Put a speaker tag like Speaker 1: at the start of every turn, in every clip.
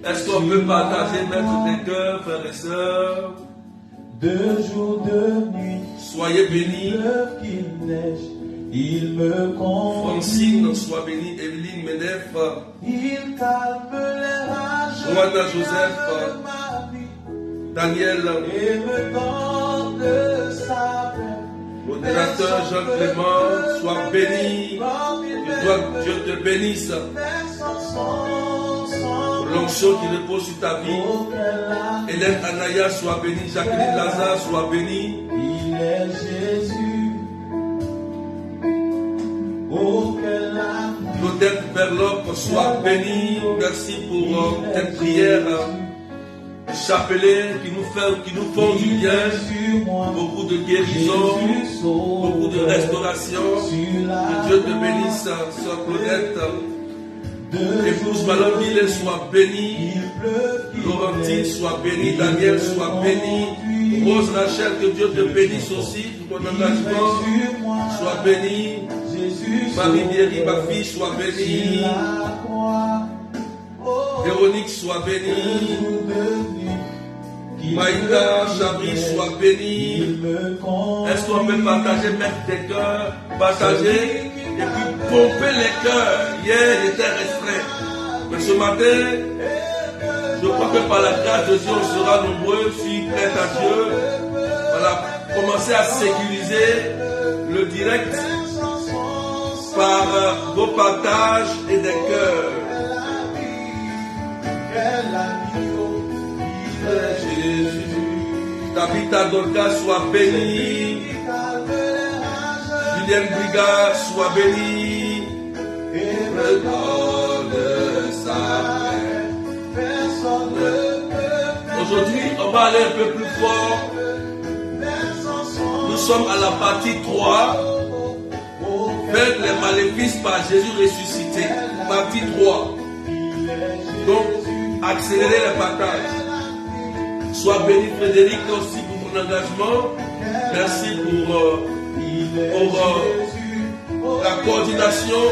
Speaker 1: Est-ce qu'on peut partager, mettre des cœurs, frères et sœurs?
Speaker 2: De jour, de nuit,
Speaker 1: soyez bénis.
Speaker 2: Qu'il neige, il me conduit.
Speaker 1: Francine, sois bénie. Evelyne Medef,
Speaker 2: il calme les rages.
Speaker 1: Joanna Joseph, Daniel,
Speaker 2: et me donne sa paix.
Speaker 1: Modérateur Jean Clément, sois béni. Que toi, Dieu te bénisse. L'onction qui repose sur ta vie. Hélène Anaya, sois bénie. Jacqueline Lazare, sois bénie.
Speaker 2: Il est Jésus.
Speaker 1: Claudette Berloc, sois bénie. Merci pour tes prières. Chapelet qui nous font du bien. Beaucoup de guérison. Beaucoup de restauration. Que Dieu te bénisse, sœur Claudette. Épouse Malonville, sois bénie. Laurentine, sois bénie. Daniel, sois bénie. Rose Rachel, que Dieu te bénisse aussi pour ton engagement. Sois bénie. Marie Thierry, ma fille, sois bénie. Véronique, sois bénie. Maïka, Chabri, sois bénie. Est-ce qu'on peut partager, mettre des cœurs, partager et puis pomper les cœurs? Hier, il était restreint. Mais ce matin, je crois que par la grâce de Dieu, on sera nombreux. Je suis prêt à Dieu. Voilà, commencez à sécuriser le direct par vos partages et des cœurs. Jésus, Tabitha Dorcas, sois bénie. Julien Briga, sois bénie. Aujourd'hui, on va aller un peu plus fort. Nous sommes à la partie 3. Faire les maléfices par Jésus ressuscité. Partie 3. Donc, accélérer les partages. Sois béni Frédéric aussi pour mon engagement. Merci pour la coordination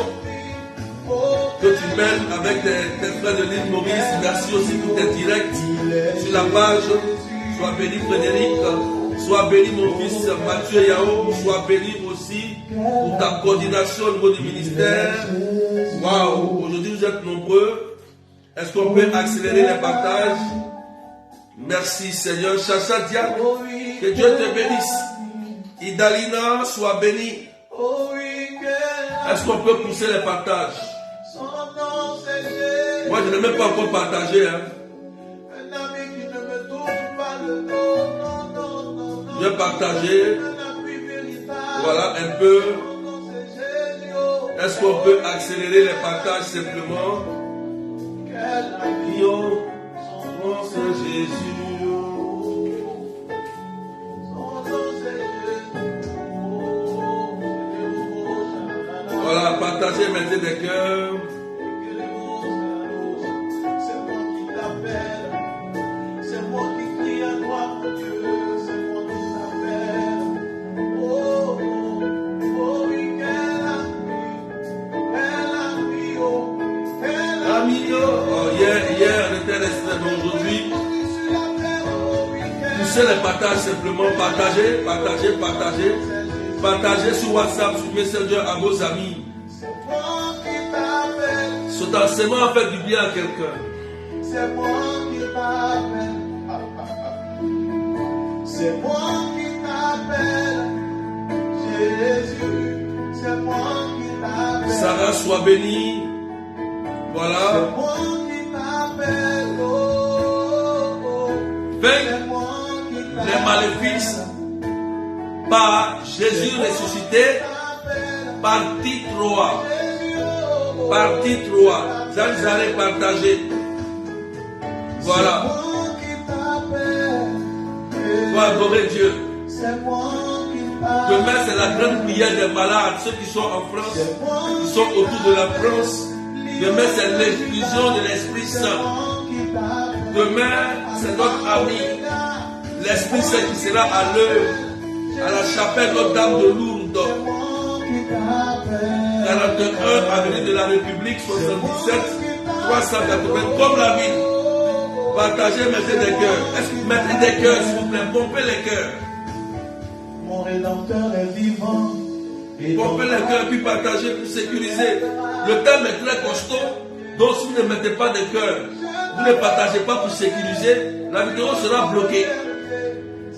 Speaker 1: que tu mènes avec tes frères de l'île Maurice. Merci aussi pour tes directs sur la page. Sois béni Frédéric. Sois béni mon fils Mathieu Yao. Sois béni aussi pour ta coordination au niveau du ministère. Waouh, aujourd'hui vous êtes nombreux. Est-ce qu'on peut accélérer les partages? Merci Seigneur. Chacha Diak, que Dieu te bénisse. Idalina, sois bénie. Est-ce qu'on peut pousser les partages? Moi je n'ai même pas encore partagé. Je vais partager. Voilà un peu. Est-ce qu'on peut accélérer les partages simplement? C'est Jésus. Voilà, partagez, mettez des cœurs.
Speaker 2: C'est moi qui t'appelle. C'est moi qui crie à toi, mon Dieu. C'est moi qui t'appelle. Oh, oh, oh, oui, quelle amie, oh, quelle amie,
Speaker 1: Oh, hier, on était resté, mais aujourd'hui, poussez les partages simplement, partagez. Partagez sur WhatsApp, sur Messenger à vos amis. Cet enseignement fait du bien à quelqu'un.
Speaker 2: C'est moi qui t'appelle. C'est moi qui t'appelle. Jésus, c'est moi qui t'appelle.
Speaker 1: Sarah, sois bénie. Voilà.
Speaker 2: C'est moi qui t'appelle. Oh, oh.
Speaker 1: Faites les maléfices par Jésus ressuscité, partie 3. Partie 3. Vous allez partager. Voilà. Pour adorer Dieu. Demain, c'est la grande prière des malades. Ceux qui sont en France, qui sont autour de la France. Demain, c'est l'expulsion de l'Esprit Saint. Demain, c'est notre ami, l'Esprit Saint qui sera à l'œuvre, à la chapelle Notre-Dame de Lourdes. 41 avenue de la République, 77 380, comme la ville. Partagez, mettez des cœurs. Est-ce que vous mettez des cœurs, s'il vous plaît? Pompez les cœurs.
Speaker 2: Mon Rédempteur est vivant.
Speaker 1: Pompez les cœurs, puis partagez, puis sécuriser. Le thème est très costaud, donc si vous ne mettez pas de cœur, vous ne partagez pas pour sécuriser, la vidéo sera bloquée.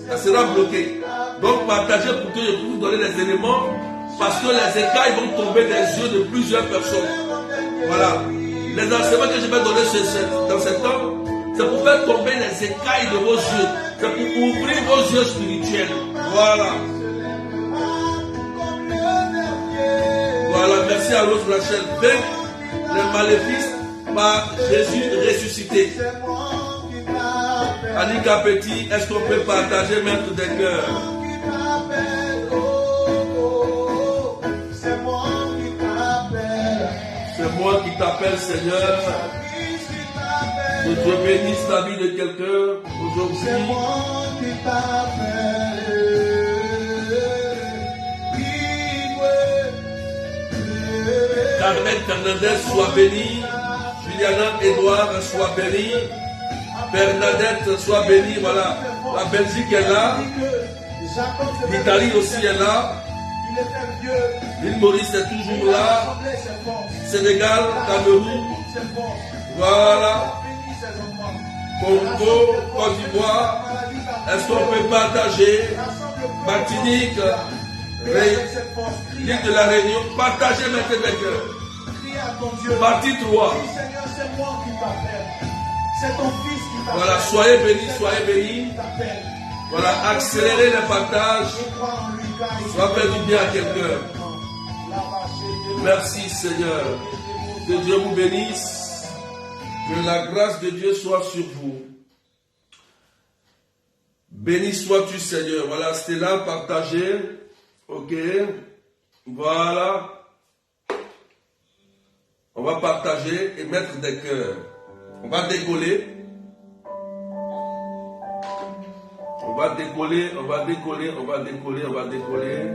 Speaker 1: Ça sera bloqué. Donc partagez pour que je puisse vous donner les éléments, parce que les écailles vont tomber des yeux de plusieurs personnes. Voilà. Les enseignements que je vais donner dans ce temps, c'est pour faire tomber les écailles de vos yeux. C'est pour ouvrir vos yeux spirituels. Voilà. Voilà, merci à Rose Rachel. Vaincre les maléfices par Jésus ressuscité. Annika Petit, est-ce qu'on peut partager, mettre des cœurs? C'est moi qui t'appelle, Seigneur. Que Dieu bénisse la vie de quelqu'un aujourd'hui.
Speaker 2: C'est moi qui t'appelle.
Speaker 1: Carmen Fernandez, sois bénie. Diana Edouard, sois béni. Bernadette, sois béni. Voilà. La Belgique est là. L'Italie aussi est là. L'île Maurice est toujours là. Sénégal, Cameroun. Voilà. Congo, Côte d'Ivoire. Est-ce qu'on peut partager? Martinique, l'île de la Réunion. Partagez maintenant avec eux. Partie 3.
Speaker 2: Seigneur, c'est moi qui t'appelle. C'est ton fils qui t'appelle.
Speaker 1: Voilà, soyez bénis, soyez bénis. Voilà, accélérez le partage. Soit fait du bien à quelqu'un. Merci Seigneur. Que Dieu vous bénisse. Que la grâce de Dieu soit sur vous. Béni sois-tu Seigneur. Voilà, c'était là, partagez. Ok. Voilà. On va partager et mettre des cœurs. On va décoller. On va décoller, on va décoller, on va décoller, on va décoller.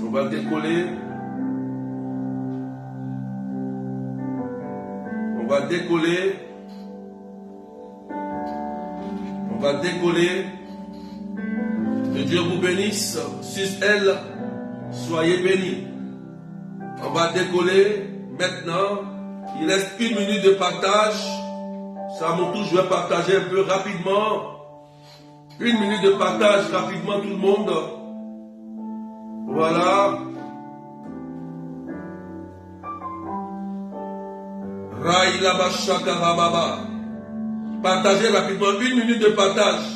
Speaker 1: On va décoller. On va décoller. On va décoller. Que Dieu vous bénisse. Sur elle, soyez bénis. On va décoller maintenant. Il reste 1 minute de partage. Ça à mon tour, je vais partager un peu rapidement. 1 minute de partage rapidement tout le monde. Voilà. Raïla Shakarababa. Partagez rapidement 1 minute de partage.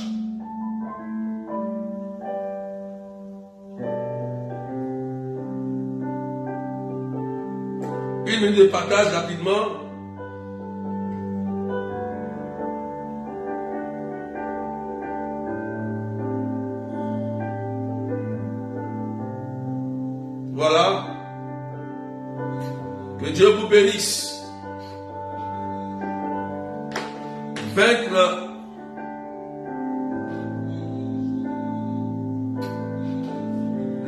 Speaker 1: Une minute de partage rapidement. Voilà. Que Dieu vous bénisse. Vaincre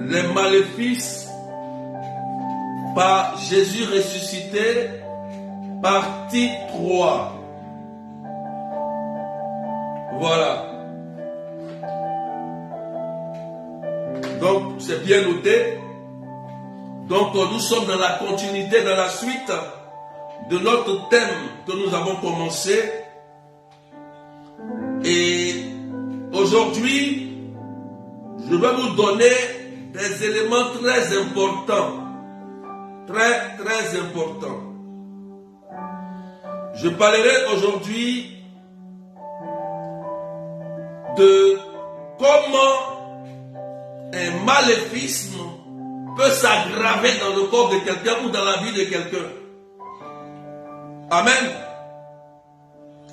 Speaker 1: les maléfices par Jésus ressuscité, partie 3. Voilà. Donc, c'est bien noté. Donc, nous sommes dans la continuité, dans la suite de notre thème que nous avons commencé. Et aujourd'hui, je vais vous donner des éléments très importants. Très, très importants. Je parlerai aujourd'hui de comment un maléfice peut s'aggraver dans le corps de quelqu'un ou dans la vie de quelqu'un. Amen.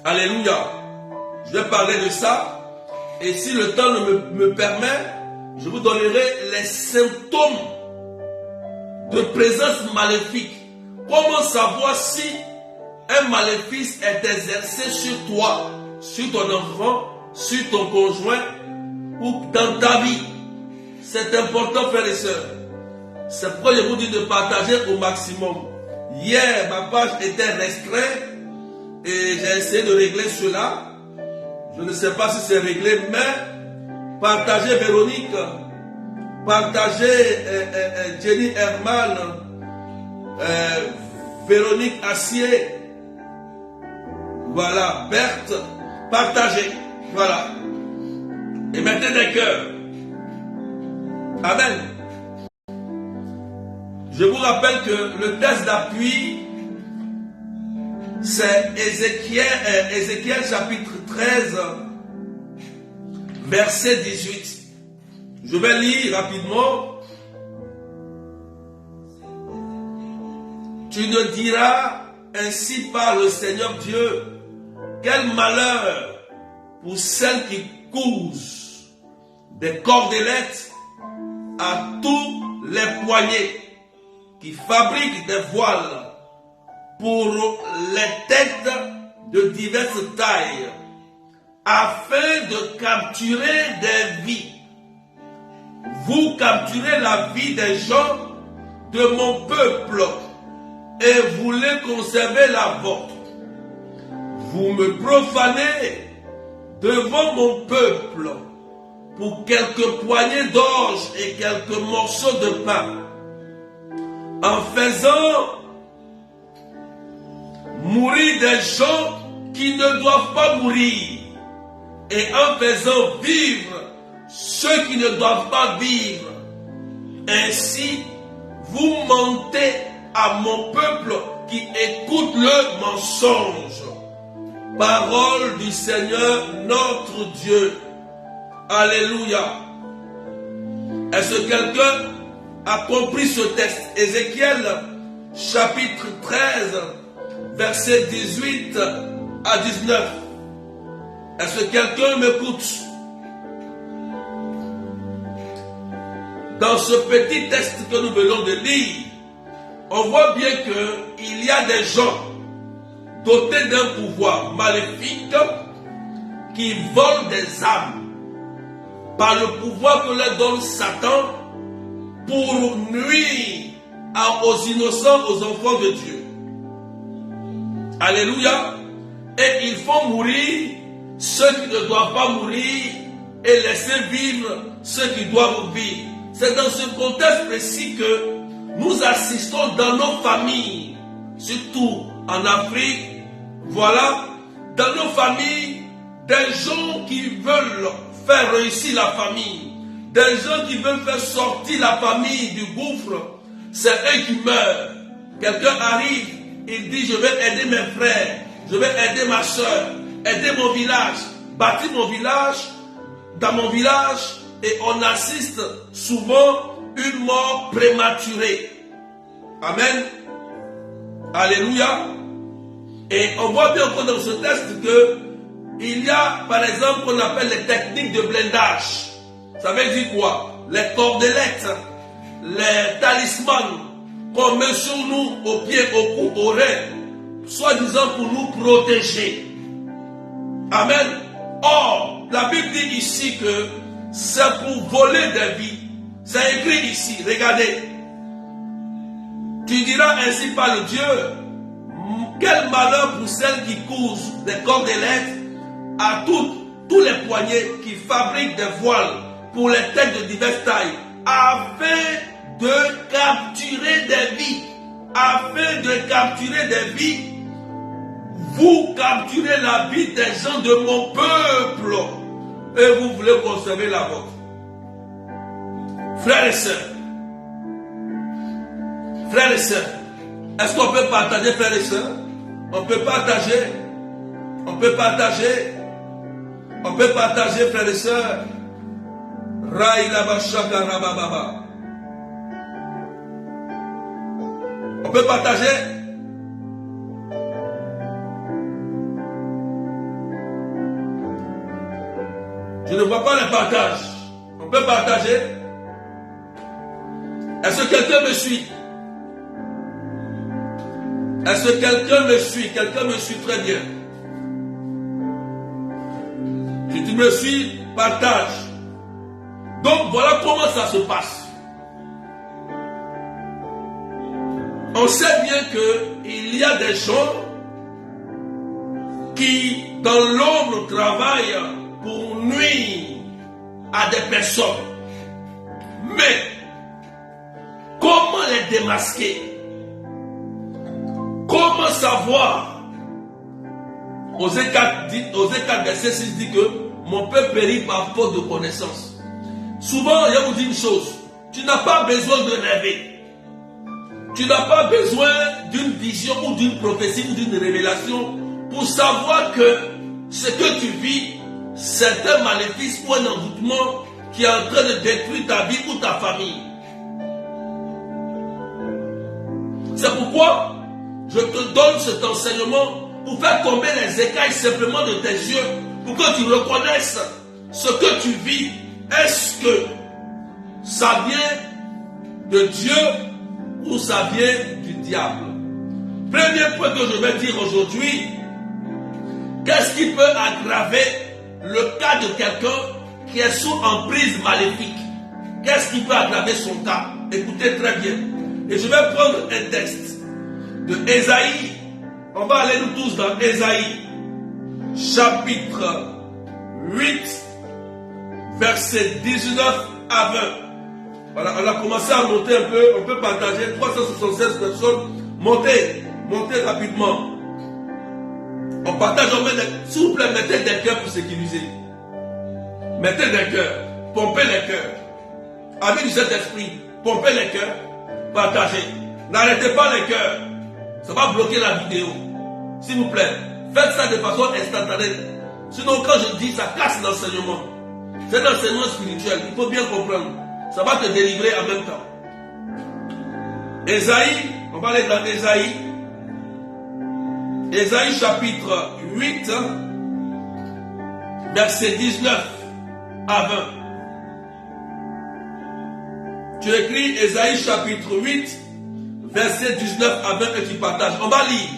Speaker 1: Alléluia. Je vais parler de ça. Et si le temps me permet, je vous donnerai les symptômes de présence maléfique. Comment savoir si un maléfice est exercé sur toi, sur ton enfant, sur ton conjoint ou dans ta vie. C'est important, frères et sœurs. C'est pourquoi je vous dis de partager au maximum. Hier, ma page était restreinte et j'ai essayé de régler cela. Je ne sais pas si c'est réglé, mais partagez Véronique, partagez Jenny Herman, Véronique Assier, voilà, Berthe, partagez, voilà. Et mettez des cœurs. Amen. Je vous rappelle que le test d'appui, c'est Ézéchiel chapitre 13, verset 18. Je vais lire rapidement. Tu ne diras ainsi par le Seigneur Dieu, quel malheur pour celles qui cousent des cordelettes à tous les poignets, qui fabriquent des voiles pour les têtes de diverses tailles, afin de capturer des vies. Vous capturez la vie des gens de mon peuple et voulez conserver la vôtre. Vous me profanez devant mon peuple pour quelques poignées d'orge et quelques morceaux de pain, en faisant mourir des gens qui ne doivent pas mourir, et en faisant vivre ceux qui ne doivent pas vivre. Ainsi, vous mentez à mon peuple qui écoute le mensonge. Parole du Seigneur notre Dieu. Alléluia. Est-ce que quelqu'un a compris ce texte? Ézéchiel chapitre 13, versets 18 à 19. Est-ce que quelqu'un m'écoute? Dans ce petit texte que nous venons de lire, on voit bien qu'il y a des gens dotés d'un pouvoir maléfique qui volent des âmes par le pouvoir que leur donne Satan pour nuire aux innocents, aux enfants de Dieu. Alléluia. Et ils font mourir ceux qui ne doivent pas mourir et laisser vivre ceux qui doivent vivre. C'est dans ce contexte précis que nous assistons dans nos familles, surtout en Afrique. Voilà, dans nos familles, des gens qui veulent faire réussir la famille, des gens qui veulent faire sortir la famille du gouffre. C'est eux qui meurent. Quelqu'un arrive, il dit: je vais aider mes frères, je vais aider ma soeur, aider mon village, bâtir mon village. Dans mon village, et on assiste souvent une mort prématurée. Amen. Alléluia. Et on voit bien encore dans ce texte que il y a par exemple qu'on appelle les techniques de blindage. Ça veut dire quoi? Les cordelettes, les talismans qu'on met sur nous, aux pieds, au cou, aux reins, soi-disant pour nous protéger. Amen. Or, la Bible dit ici que c'est pour voler des vies. C'est écrit ici, regardez. Tu diras ainsi par le Dieu: quel malheur pour celles qui cousent des cordelettes à tous les poignets qui fabriquent des voiles pour les têtes de diverses tailles, afin de capturer des vies. Afin de capturer des vies, vous capturez la vie des gens de mon peuple et vous voulez conserver la vôtre. Frères et sœurs, est-ce qu'on peut partager, frères et sœurs? On peut partager, frères et sœurs. On peut partager. Je ne vois pas le partage. On peut partager. Est-ce que quelqu'un me suit? Est-ce que quelqu'un me suit? Quelqu'un me suit très bien. Si tu me suis, partage. Donc voilà comment ça se passe. On sait bien qu'il y a des gens qui, dans l'ombre, travaillent pour nuire à des personnes. Mais, comment les démasquer? Comment savoir? Osée 4, verset 6 dit que mon peuple périt par faute de connaissance. Souvent, je vous dis une chose: tu n'as pas besoin de rêver. Tu n'as pas besoin d'une vision ou d'une prophétie ou d'une révélation pour savoir que ce que tu vis, c'est un maléfice ou un envoûtement qui est en train de détruire ta vie ou ta famille. C'est pourquoi je te donne cet enseignement pour faire tomber les écailles simplement de tes yeux, pour que tu reconnaisses ce que tu vis. Est-ce que ça vient de Dieu ou ça vient du diable? Premier point que je vais dire aujourd'hui: qu'est-ce qui peut aggraver le cas de quelqu'un qui est sous emprise maléfique? Qu'est-ce qui peut aggraver son cas? Écoutez très bien. Et je vais prendre un texte de Ésaïe. On va aller nous tous dans Ésaïe, chapitre 8, verset 19 à 20. Voilà, on a commencé à monter un peu, on peut partager 376 personnes. Montez rapidement. On partage, s'il vous plaît, mettez des cœurs pour sécuriser. Mettez des cœurs, pompez les cœurs. Amis du Saint-Esprit, pompez les cœurs, partagez. N'arrêtez pas les cœurs, ça va bloquer la vidéo. S'il vous plaît, faites ça de façon instantanée. Sinon, quand je dis, ça casse l'enseignement. C'est un enseignement spirituel, il faut bien comprendre. Ça va te délivrer en même temps. Ésaïe, on va aller dans Ésaïe. Ésaïe chapitre 8, verset 19 à 20. Tu écris Ésaïe chapitre 8, verset 19 à 20 et tu partages. On va lire.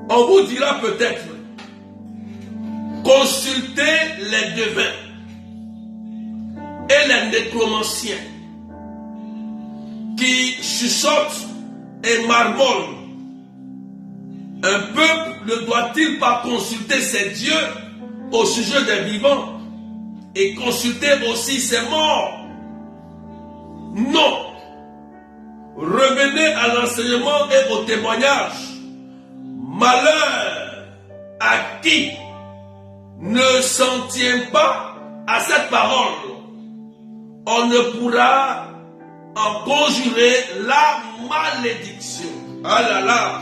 Speaker 1: On vous dira peut-être, consultez les devins et les nécromanciens qui chuchotent et marmonnent. Un peuple ne doit-il pas consulter ses dieux au sujet des vivants et consulter aussi ses morts? Non. Revenez à l'enseignement et au témoignage. Malheur à qui ne s'en tient pas à cette parole. On ne pourra en conjurer la malédiction. Ah là là.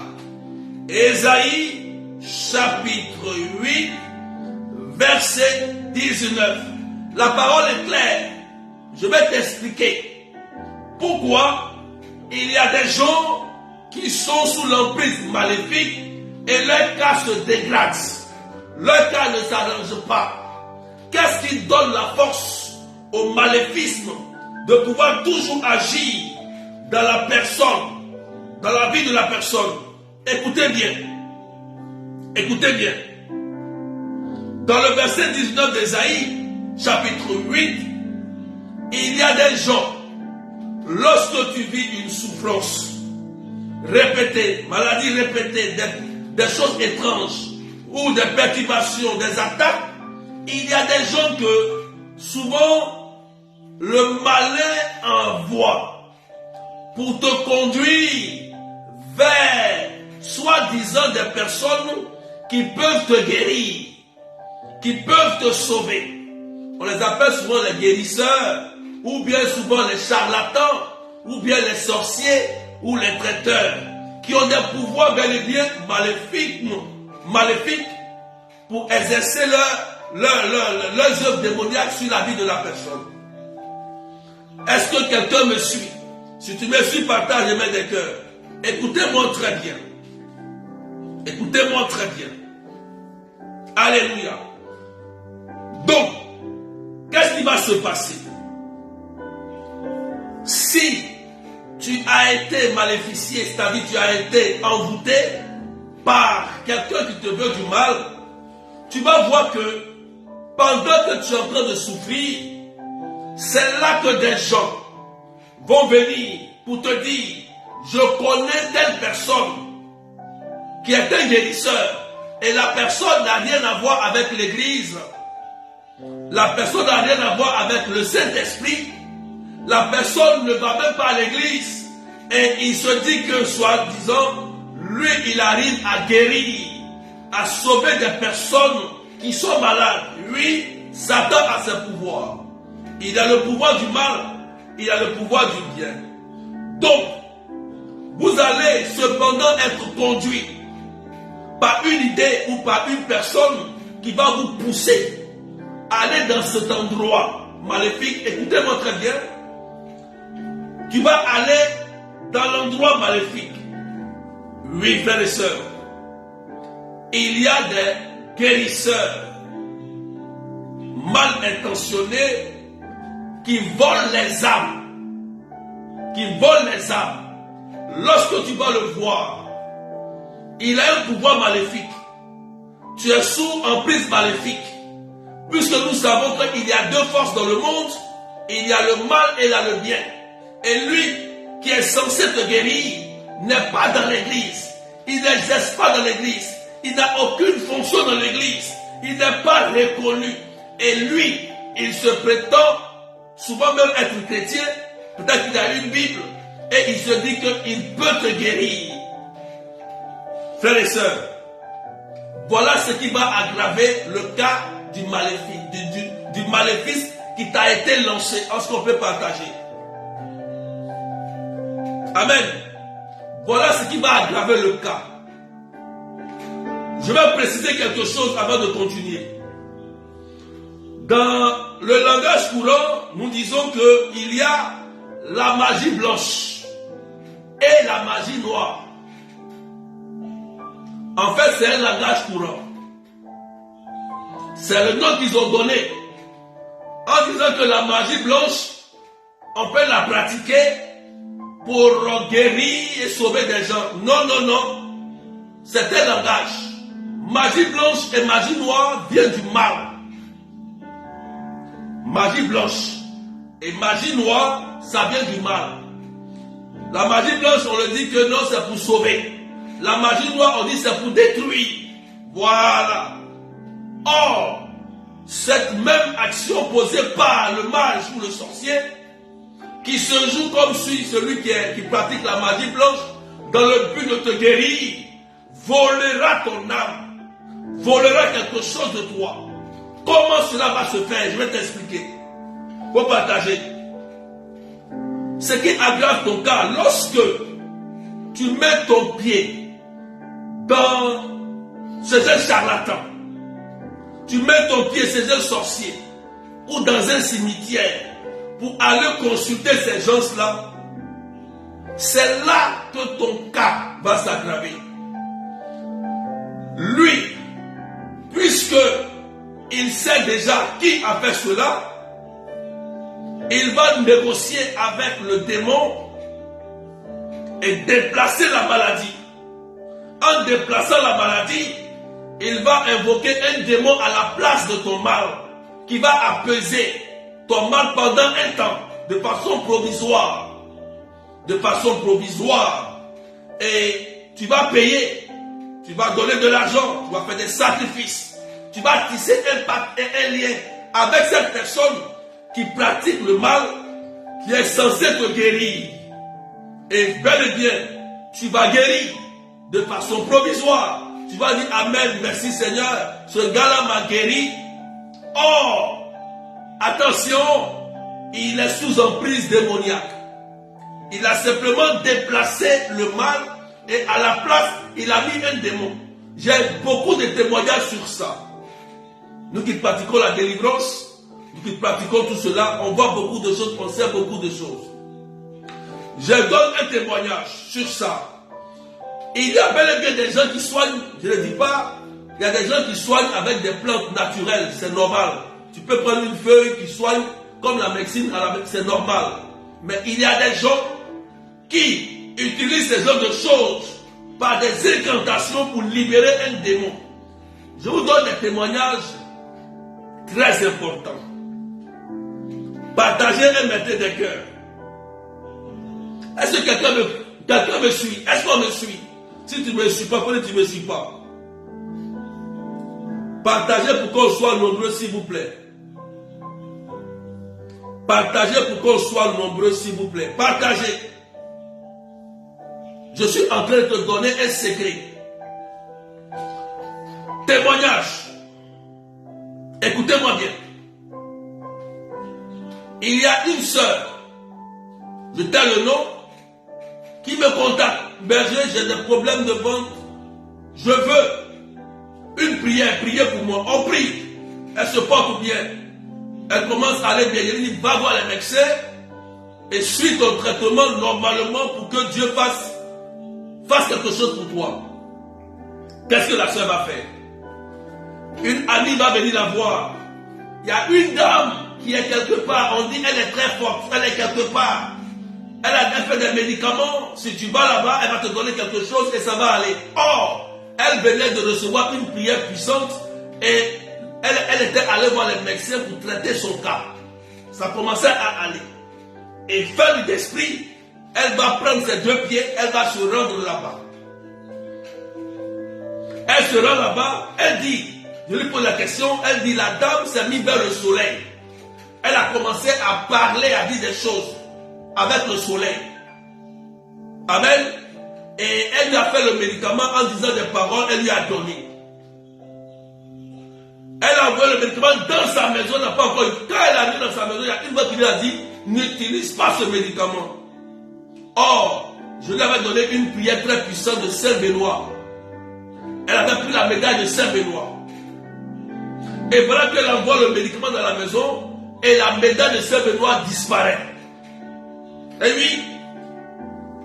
Speaker 1: Ésaïe chapitre 8 verset 19. La parole est claire. Je vais t'expliquer pourquoi il y a des gens qui sont sous l'emprise maléfique et leur cas se dégrade. Leur cas ne s'arrange pas. Qu'est-ce qui donne la force au maléfisme de pouvoir toujours agir dans la personne, dans la vie de la personne? Écoutez bien. Écoutez bien. Dans le verset 19 d'Ésaïe, chapitre 8, il y a des gens, lorsque tu vis une souffrance répétée, maladie répétée, des choses étranges, ou des perturbations, des attaques, il y a des gens que souvent le malin envoie pour te conduire vers soi-disant des personnes qui peuvent te guérir, qui peuvent te sauver. On les appelle souvent les guérisseurs, ou bien souvent les charlatans, ou bien les sorciers, ou les traiteurs, qui ont des pouvoirs bel et bien maléfiques pour exercer leurs œuvres démoniaques sur la vie de la personne. Est-ce que quelqu'un me suit? Si tu me suis, partage et mets des cœurs. Écoutez-moi très bien. Écoutez-moi très bien. Alléluia. Donc, qu'est-ce qui va se passer? Si tu as été maléficié, c'est-à-dire tu as été envoûté par quelqu'un qui te veut du mal, tu vas voir que pendant que tu es en train de souffrir, c'est là que des gens vont venir pour te dire, je connais telle personne qui est un guérisseur et la personne n'a rien à voir avec l'église, la personne n'a rien à voir avec le Saint-Esprit, la personne ne va même pas à l'église et il se dit que soi-disant, lui il arrive à guérir, à sauver des personnes qui sont malades. Lui, Satan a ses pouvoirs. Il a le pouvoir du mal, il a le pouvoir du bien. Donc, vous allez cependant être conduit par une idée ou par une personne qui va vous pousser à aller dans cet endroit maléfique. Écoutez-moi très bien. Tu vas aller dans l'endroit maléfique. Oui, frères et sœurs. Il y a des guérisseurs mal intentionnés qui volent les âmes. Qui volent les âmes. Lorsque tu vas le voir, il a un pouvoir maléfique. Tu es sous emprise maléfique. Puisque nous savons qu'il y a deux forces dans le monde, il y a le mal et il y a le bien. Et lui qui est censé te guérir n'est pas dans l'église. Il n'exerce pas dans l'église. Il n'a aucune fonction dans l'église. Il n'est pas reconnu. Et lui, il se prétend souvent même être chrétien. Peut-être qu'il a une Bible. Et il se dit qu'il peut te guérir. Frères et sœurs, voilà ce qui va aggraver le cas du maléfice qui t'a été lancé. Est-ce qu'on peut partager? Amen. Voilà ce qui va aggraver le cas. Je vais préciser quelque chose avant de continuer. Dans le langage courant, nous disons qu'il y a la magie blanche et la magie noire. En fait, c'est un langage courant. C'est le nom qu'ils ont donné. En disant que la magie blanche, on peut la pratiquer pour guérir et sauver des gens. Non, non, non. C'est un langage. Magie blanche et magie noire viennent du mal. Magie blanche et magie noire, ça vient du mal. La magie blanche, on le dit que non, c'est pour sauver. La magie noire, on dit c'est pour détruire. Voilà. Or, cette même action posée par le mage ou le sorcier, qui se joue comme celui qui pratique la magie blanche, dans le but de te guérir, volera ton âme, volera quelque chose de toi. Comment cela va se faire? Je vais t'expliquer. Pour partager. Ce qui aggrave ton cas, lorsque tu mets ton pied chez un charlatan, tu mets ton pied chez un sorcier ou dans un cimetière pour aller consulter ces gens-là, c'est là que ton cas va s'aggraver. Lui, puisque il sait déjà qui a fait cela, il va négocier avec le démon et déplacer la maladie. En déplaçant la maladie, il va invoquer un démon à la place de ton mal, qui va apaiser ton mal pendant un temps, de façon provisoire. De façon provisoire. Et tu vas payer, tu vas donner de l'argent, tu vas faire des sacrifices, tu vas tisser un lien avec cette personne qui pratique le mal, qui est censé te guérir. Et bel et bien, tu vas guérir de façon provisoire. Tu vas dire Amen, merci Seigneur, ce gars-là m'a guéri. Or, attention, il est sous emprise démoniaque. Il a simplement déplacé le mal et à la place, il a mis un démon. J'ai beaucoup de témoignages sur ça. Nous qui pratiquons la délivrance, nous qui pratiquons tout cela, on voit beaucoup de choses, on sait beaucoup de choses. Je donne un témoignage sur ça. Il y a bel et bien des gens qui soignent, je ne dis pas, il y a des gens qui soignent avec des plantes naturelles, c'est normal. Tu peux prendre une feuille qui soigne comme la médecine, c'est normal. Mais il y a des gens qui utilisent ce genre de choses par des incantations pour libérer un démon. Je vous donne des témoignages très importants. Partagez un maître des cœurs. Est-ce que quelqu'un me suit? Est-ce qu'on me suit? Si tu ne me suis pas, peut-être tu ne me suis pas. Partagez pour qu'on soit nombreux, s'il vous plaît. Partagez pour qu'on soit nombreux, s'il vous plaît. Partagez. Je suis en train de te donner un secret. Témoignage. Écoutez-moi bien. Il y a une sœur, je tais le nom, qui me contacte. Berger, j'ai des problèmes de ventre. Je veux une prière, priez pour moi. On prie. Elle se porte bien. Elle commence à aller bien. Il dit, va voir les médecins et suis ton traitement normalement pour que Dieu fasse quelque chose pour toi. Qu'est-ce que la soeur va faire? Une amie va venir la voir. Il y a une dame qui est quelque part. On dit elle est très forte. Elle est quelque part. Elle fait des médicaments. Si tu vas là-bas, elle va te donner quelque chose et ça va aller. Or, elle venait de recevoir une prière puissante et elle était allée voir les médecins pour traiter son cas. Ça commençait à aller. Et faible d'esprit, elle va prendre ses 2 pieds, elle va se rendre là-bas. Elle se rend là-bas, elle dit, je lui pose la question, elle dit, la dame s'est mise vers le soleil. Elle a commencé à parler, à dire des choses avec le soleil. Amen. Et elle lui a fait le médicament en disant des paroles, elle lui a donné. Elle a envoyé le médicament dans sa maison, n'a pas encore eu. Quand elle a mis dans sa maison, il y a une fois qu'il lui a dit, n'utilise pas ce médicament. Or, je lui avais donné une prière très puissante de Saint-Benoît. Elle avait pris la médaille de Saint-Benoît. Et voilà qu'elle envoie le médicament dans la maison, et la médaille de Saint-Benoît disparaît. Et oui,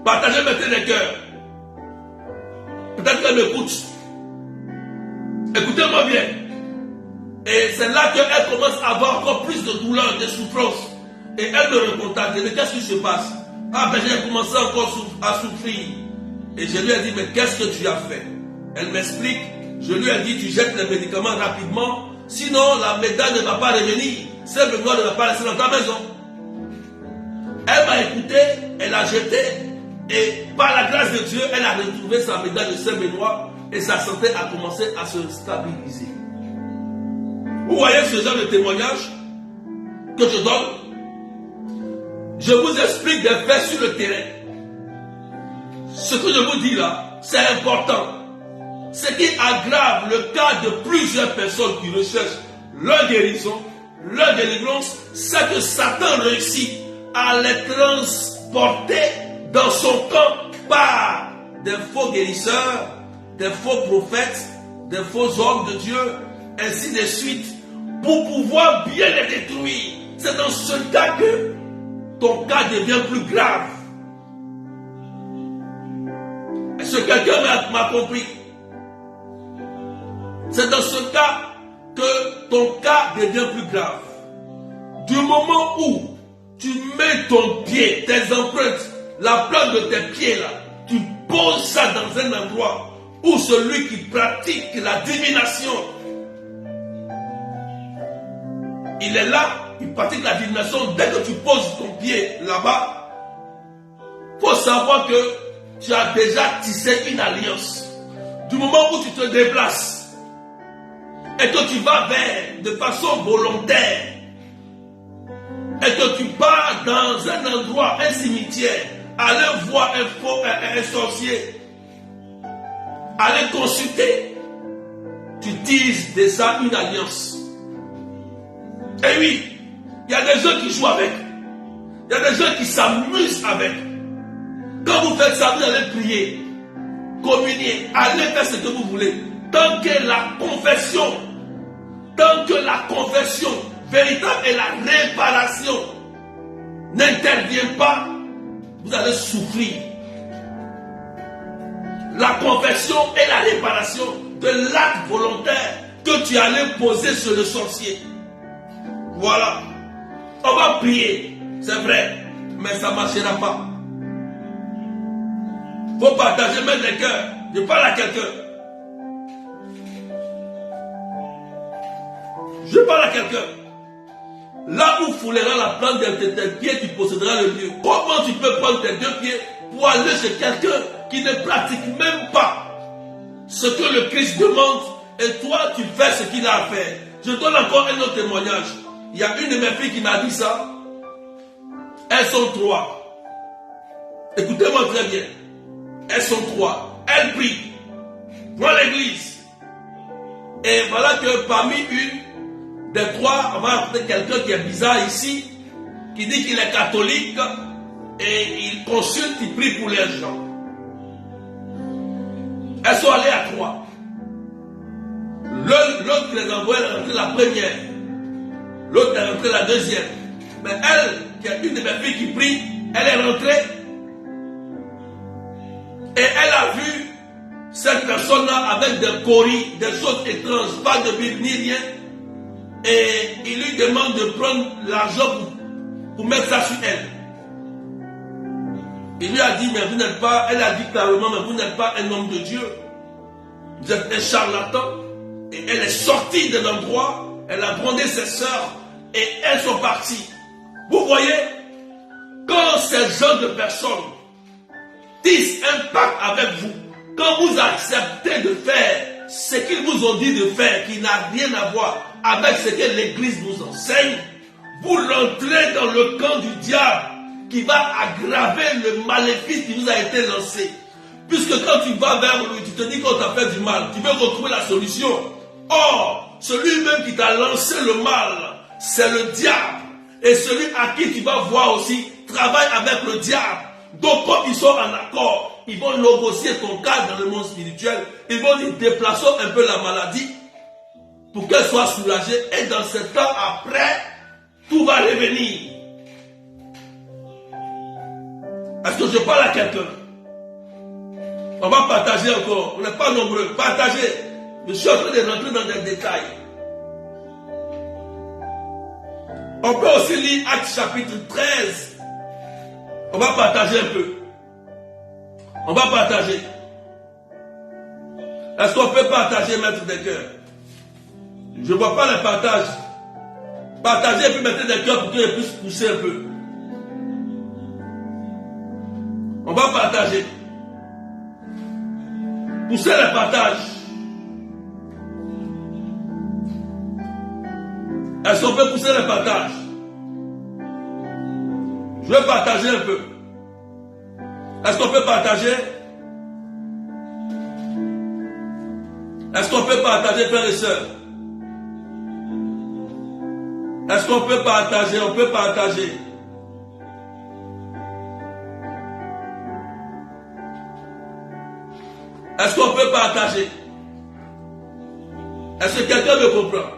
Speaker 1: partagez maintenant les cœurs. Peut-être qu'elle m'écoute. Écoutez-moi bien. Et c'est là qu'elle commence à avoir encore plus de douleur, de souffrance. Et elle me recontacte. Elle dit, qu'est-ce qui se passe? Ah ben j'ai commencé encore à souffrir. Et je lui ai dit, mais qu'est-ce que tu as fait? Elle m'explique. Je lui ai dit, tu jettes les médicaments rapidement. Sinon la médaille ne va pas revenir. Saint-Benoît ne va pas rester dans ta maison. Elle m'a écouté, elle a jeté. Et par la grâce de Dieu, elle a retrouvé sa médaille de Saint-Benoît. Et sa santé a commencé à se stabiliser. Vous voyez ce genre de témoignage que je donne? Je vous explique des faits sur le terrain. Ce que je vous dis là, c'est important. Ce qui aggrave le cas de plusieurs personnes qui recherchent leur guérison, leur délivrance, c'est que Satan réussit à les transporter dans son camp par des faux guérisseurs, des faux prophètes, des faux hommes de Dieu, ainsi de suite, pour pouvoir bien les détruire. C'est dans ce cas que ton cas devient plus grave. Est-ce que quelqu'un m'a compris? C'est dans ce cas que ton cas devient plus grave. Du moment où tu mets ton pied, tes empreintes, la plante de tes pieds là, tu poses ça dans un endroit où celui qui pratique la divination, il est là, il pratique la divination. Dès que tu poses ton pied là-bas, il faut savoir que tu as déjà tissé une alliance. Du moment où tu te déplaces et que tu vas vers de façon volontaire et que tu pars dans un endroit, un cimetière, aller voir un sorcier, aller consulter, tu tisses déjà une alliance. Et oui, il y a des gens qui jouent avec. Il y a des gens qui s'amusent avec. Quand vous faites ça, vous allez prier, communier, allez faire ce que vous voulez. Tant que la confession véritable et la réparation n'intervient pas, vous allez souffrir. La confession et la réparation de l'acte volontaire que tu allais poser sur le sorcier. Voilà. On va prier, c'est vrai, mais ça ne marchera pas. Il faut partager même les cœurs. Je parle à quelqu'un. Je parle à quelqu'un. Là où foulera la plante de tes pieds, tu posséderas le lieu. Comment tu peux prendre tes 2 pieds pour aller chez quelqu'un qui ne pratique même pas ce que le Christ demande et toi tu fais ce qu'il a à faire? Je donne encore un autre témoignage. Il y a une de mes filles qui m'a dit ça. Elles sont 3. Écoutez-moi très bien. Elles sont 3. Elles prient dans l'église. Et voilà que parmi une des 3, on va apporter quelqu'un qui est bizarre ici, qui dit qu'il est catholique et il consulte, il prie pour les gens. Elles sont allées à 3. L'autre qui les envoie, elle est rentrée la première. L'autre est rentrée la deuxième. Mais elle, qui est une de mes filles qui prie, elle est rentrée et elle a vu cette personne-là avec des coris, des choses étranges, pas de Bible ni rien. Et il lui demande de prendre l'argent pour mettre ça sur elle. Il lui a dit, mais vous n'êtes pas, elle a dit clairement, mais vous n'êtes pas un homme de Dieu. Vous êtes un charlatan. Et elle est sortie de l'endroit, elle a grondé ses sœurs et elles sont parties. Vous voyez, quand ces genre de personnes tissent un pacte avec vous. Quand vous acceptez de faire ce qu'ils vous ont dit de faire, qui n'a rien à voir avec ce que l'Église vous enseigne, vous rentrez dans le camp du diable qui va aggraver le maléfice qui vous a été lancé. Puisque quand tu vas vers lui, tu te dis qu'on t'a fait du mal, tu veux retrouver la solution. Or, celui-même qui t'a lancé le mal, c'est le diable. Et celui à qui tu vas voir aussi travaille avec le diable. Donc, quand ils sont en accord, ils vont négocier ton cas dans le monde spirituel. Ils vont dire, déplaçons un peu la maladie pour qu'elle soit soulagée. Et dans ce temps après, tout va revenir. Est-ce que je parle à quelqu'un? On va partager encore. On n'est pas nombreux. Partagez. Je suis en train de rentrer dans des détails. On peut aussi lire Actes chapitre 13. On va partager un peu. On va partager. Est-ce qu'on peut partager, mettre des cœurs? Je ne vois pas le partage. Partagez et puis mettez des cœurs pour qu'ils puissent pousser un peu. On va partager. Poussez le partage. Est-ce qu'on peut pousser le partage? Je vais partager un peu. Est-ce qu'on peut partager? Est-ce qu'on peut partager, frères et sœurs? Est-ce qu'on peut partager? On peut partager. Est-ce qu'on peut partager? Est-ce que quelqu'un me comprend?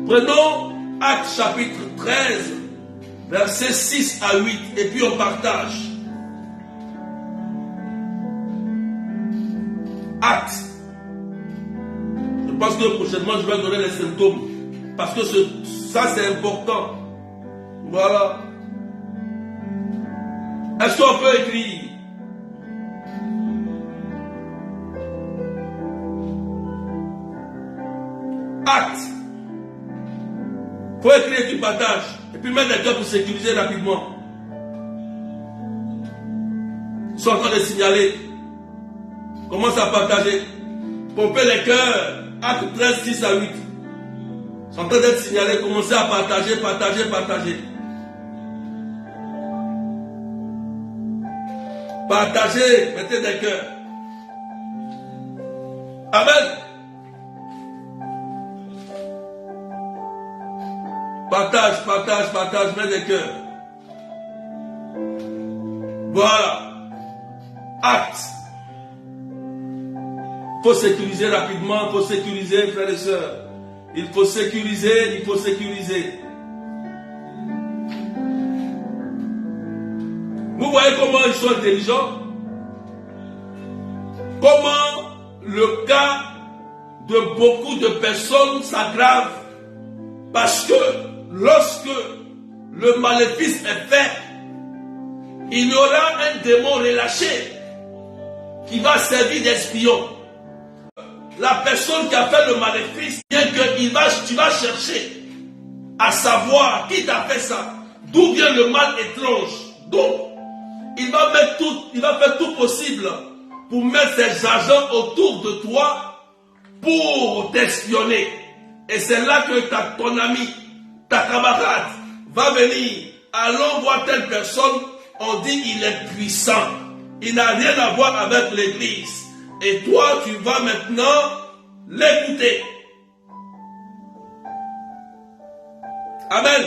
Speaker 1: Prenons Actes chapitre 13, versets 6 à 8, et puis on partage. Actes. Je pense que prochainement je vais donner les symptômes. Parce que ça c'est important. Voilà. Est-ce qu'on peut écrire? Actes. Il faut écrire du partage. Et puis mettre les cœurs pour sécuriser rapidement. Ils sont en train de signaler. Commence à partager. Pomper les cœurs. Acte 13, 6 à 8. Ils sont en train d'être signalés. Commencez à partager, partager, partager. Partagez. Mettez des cœurs. Amen. Partage, partage, partage, mets des cœurs. Voilà. Acte. Il faut sécuriser rapidement, il faut sécuriser, frères et sœurs. Il faut sécuriser, il faut sécuriser. Vous voyez comment ils sont intelligents? Comment le cas de beaucoup de personnes s'aggrave? Parce que lorsque le maléfice est fait, il y aura un démon relâché qui va servir d'espion. La personne qui a fait le maléfice, bien que tu vas chercher à savoir qui t'a fait ça, d'où vient le mal étrange. Donc, il va faire tout possible pour mettre ses agents autour de toi pour t'espionner. Et c'est là que ton ami, ta camarade va venir. Allons voir telle personne, on dit il est puissant. Il n'a rien à voir avec l'église. Et toi, tu vas maintenant l'écouter. Amen.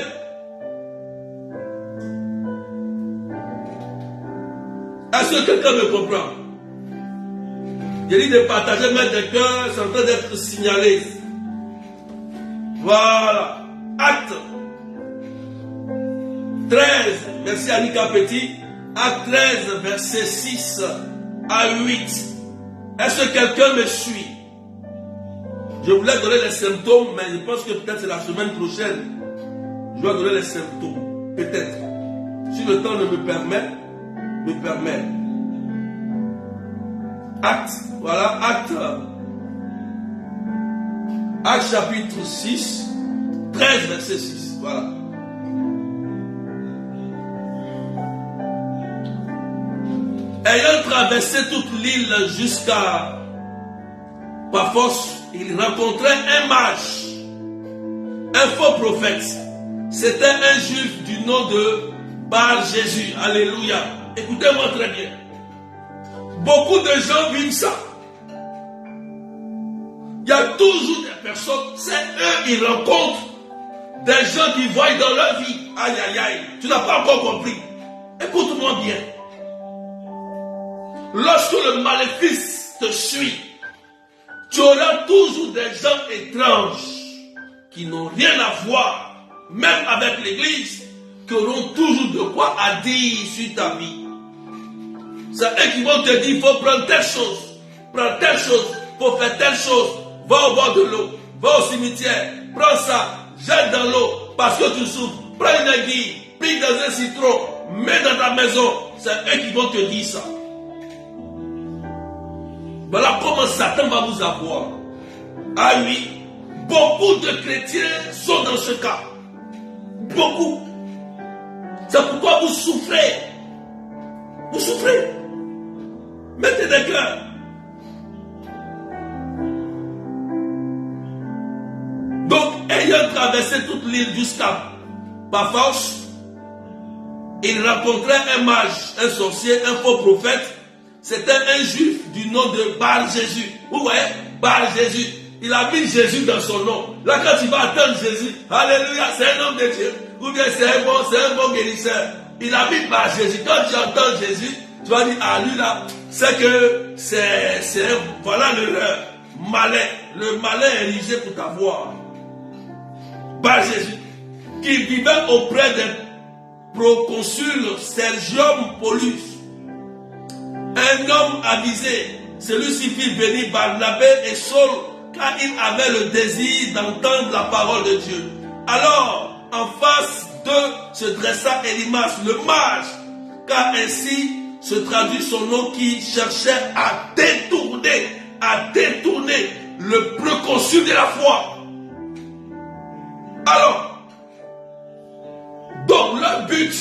Speaker 1: Est-ce que quelqu'un me comprend? J'ai dit de partager, mettre des cœurs, c'est en train d'être signalé. Voilà. Acte 13, merci Annika Petit. Acte 13, verset 6 à 8. Est-ce que quelqu'un me suit? Je voulais donner les symptômes, mais je pense que peut-être c'est la semaine prochaine. Je dois donner les symptômes. Peut-être. Si le temps ne me permet. Acte, voilà, Acte chapitre 6, 13, verset 6. Voilà. Ayant traversé toute l'île jusqu'à Paphos, il rencontrait un mage, un faux prophète. C'était un juif du nom de Bar-Jésus. Alléluia. Écoutez-moi très bien. Beaucoup de gens vivent ça. Il y a toujours des personnes, c'est eux qui rencontrent des gens qui voient dans leur vie. Aïe, aïe, aïe. Tu n'as pas encore compris. Écoute-moi bien. Lorsque le maléfice te suit, tu auras toujours des gens étranges qui n'ont rien à voir, même avec l'église, qui auront toujours de quoi à dire sur ta vie. C'est eux qui vont te dire, il faut prendre telle chose, prends telle chose, il faut faire telle chose, va au bord de l'eau, va au cimetière, prends ça, jette dans l'eau, parce que tu souffres, prends une aiguille, pique dans un citron, mets dans ta maison. C'est eux qui vont te dire ça. Voilà comment Satan va vous avoir. Ah oui, beaucoup de chrétiens sont dans ce cas. Beaucoup. C'est pourquoi vous souffrez. Vous souffrez. Mettez des cœurs. Donc, ayant traversé toute l'île jusqu'à Paphos, il rencontrait un mage, un sorcier, un faux prophète. C'était un juif du nom de Bar-Jésus. Vous voyez, Bar-Jésus. Il a mis Jésus dans son nom. Là, quand tu vas attendre Jésus, alléluia, c'est un homme de Dieu. Ou bien c'est un bon guérisseur. Il a mis Bar-Jésus. Quand tu entends Jésus, tu vas dire, ah lui là, c'est que voilà le malin. Le malin érigé pour t'avoir. Bar-Jésus, qui vivait auprès des proconsul Sergium Paulus. Un homme avisé, celui-ci fit venir Barnabé et Saul, car il avait le désir d'entendre la parole de Dieu. Alors, en face d'eux se dressa Élymas, le mage, car ainsi se traduit son nom, qui cherchait à détourner le proconsul de la foi. Alors, donc leur but,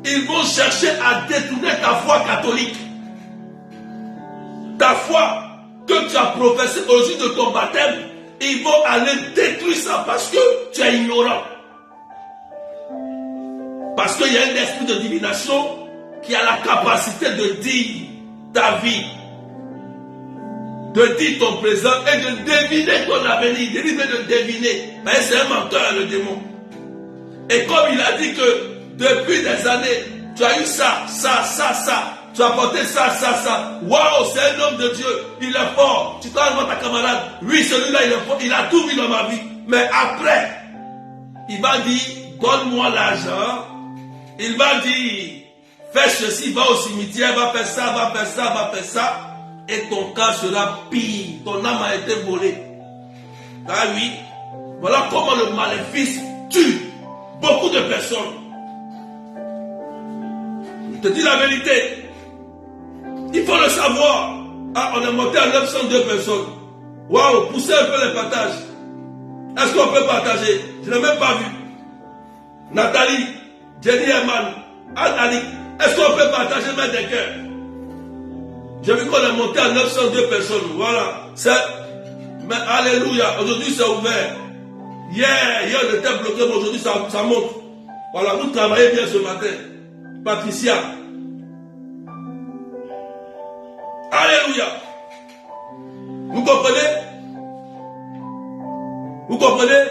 Speaker 1: ils vont chercher à détourner ta foi catholique. Ta foi que tu as professée au jour de ton baptême, ils vont aller détruire ça parce que tu es ignorant. Parce qu'il y a un esprit de divination qui a la capacité de dire ta vie, de dire ton présent et de deviner ton avenir. Il dit de deviner. Mais c'est un menteur, le démon. Et comme il a dit que depuis des années, tu as eu ça. Tu as porté ça. Waouh, c'est un homme de Dieu. Il est fort. Tu t'en vois ta camarade. Oui, celui-là, il est fort. Il a tout vu dans ma vie. Mais après, il va dire, donne-moi l'argent. Il va dire, fais ceci, va au cimetière, va faire ça. Et ton cas sera pire. Ton âme a été volée. Ah oui. Voilà comment le maléfice tue beaucoup de personnes. Je te dis la vérité. Il faut le savoir. Ah, on est monté à 902 personnes. Waouh, poussez un peu les partages. Est-ce qu'on peut partager? Je ne l'ai même pas vu. Nathalie, Jenny Herman, Anne-Ali, est-ce qu'on peut partager, mettre des cœurs? J'ai vu qu'on est monté à 902 personnes. Voilà. Mais alléluia. Aujourd'hui, c'est ouvert. Hier, on était bloqué, mais aujourd'hui, ça monte. Voilà, vous travaillez bien ce matin. Patricia. Alléluia. Vous comprenez? Vous comprenez?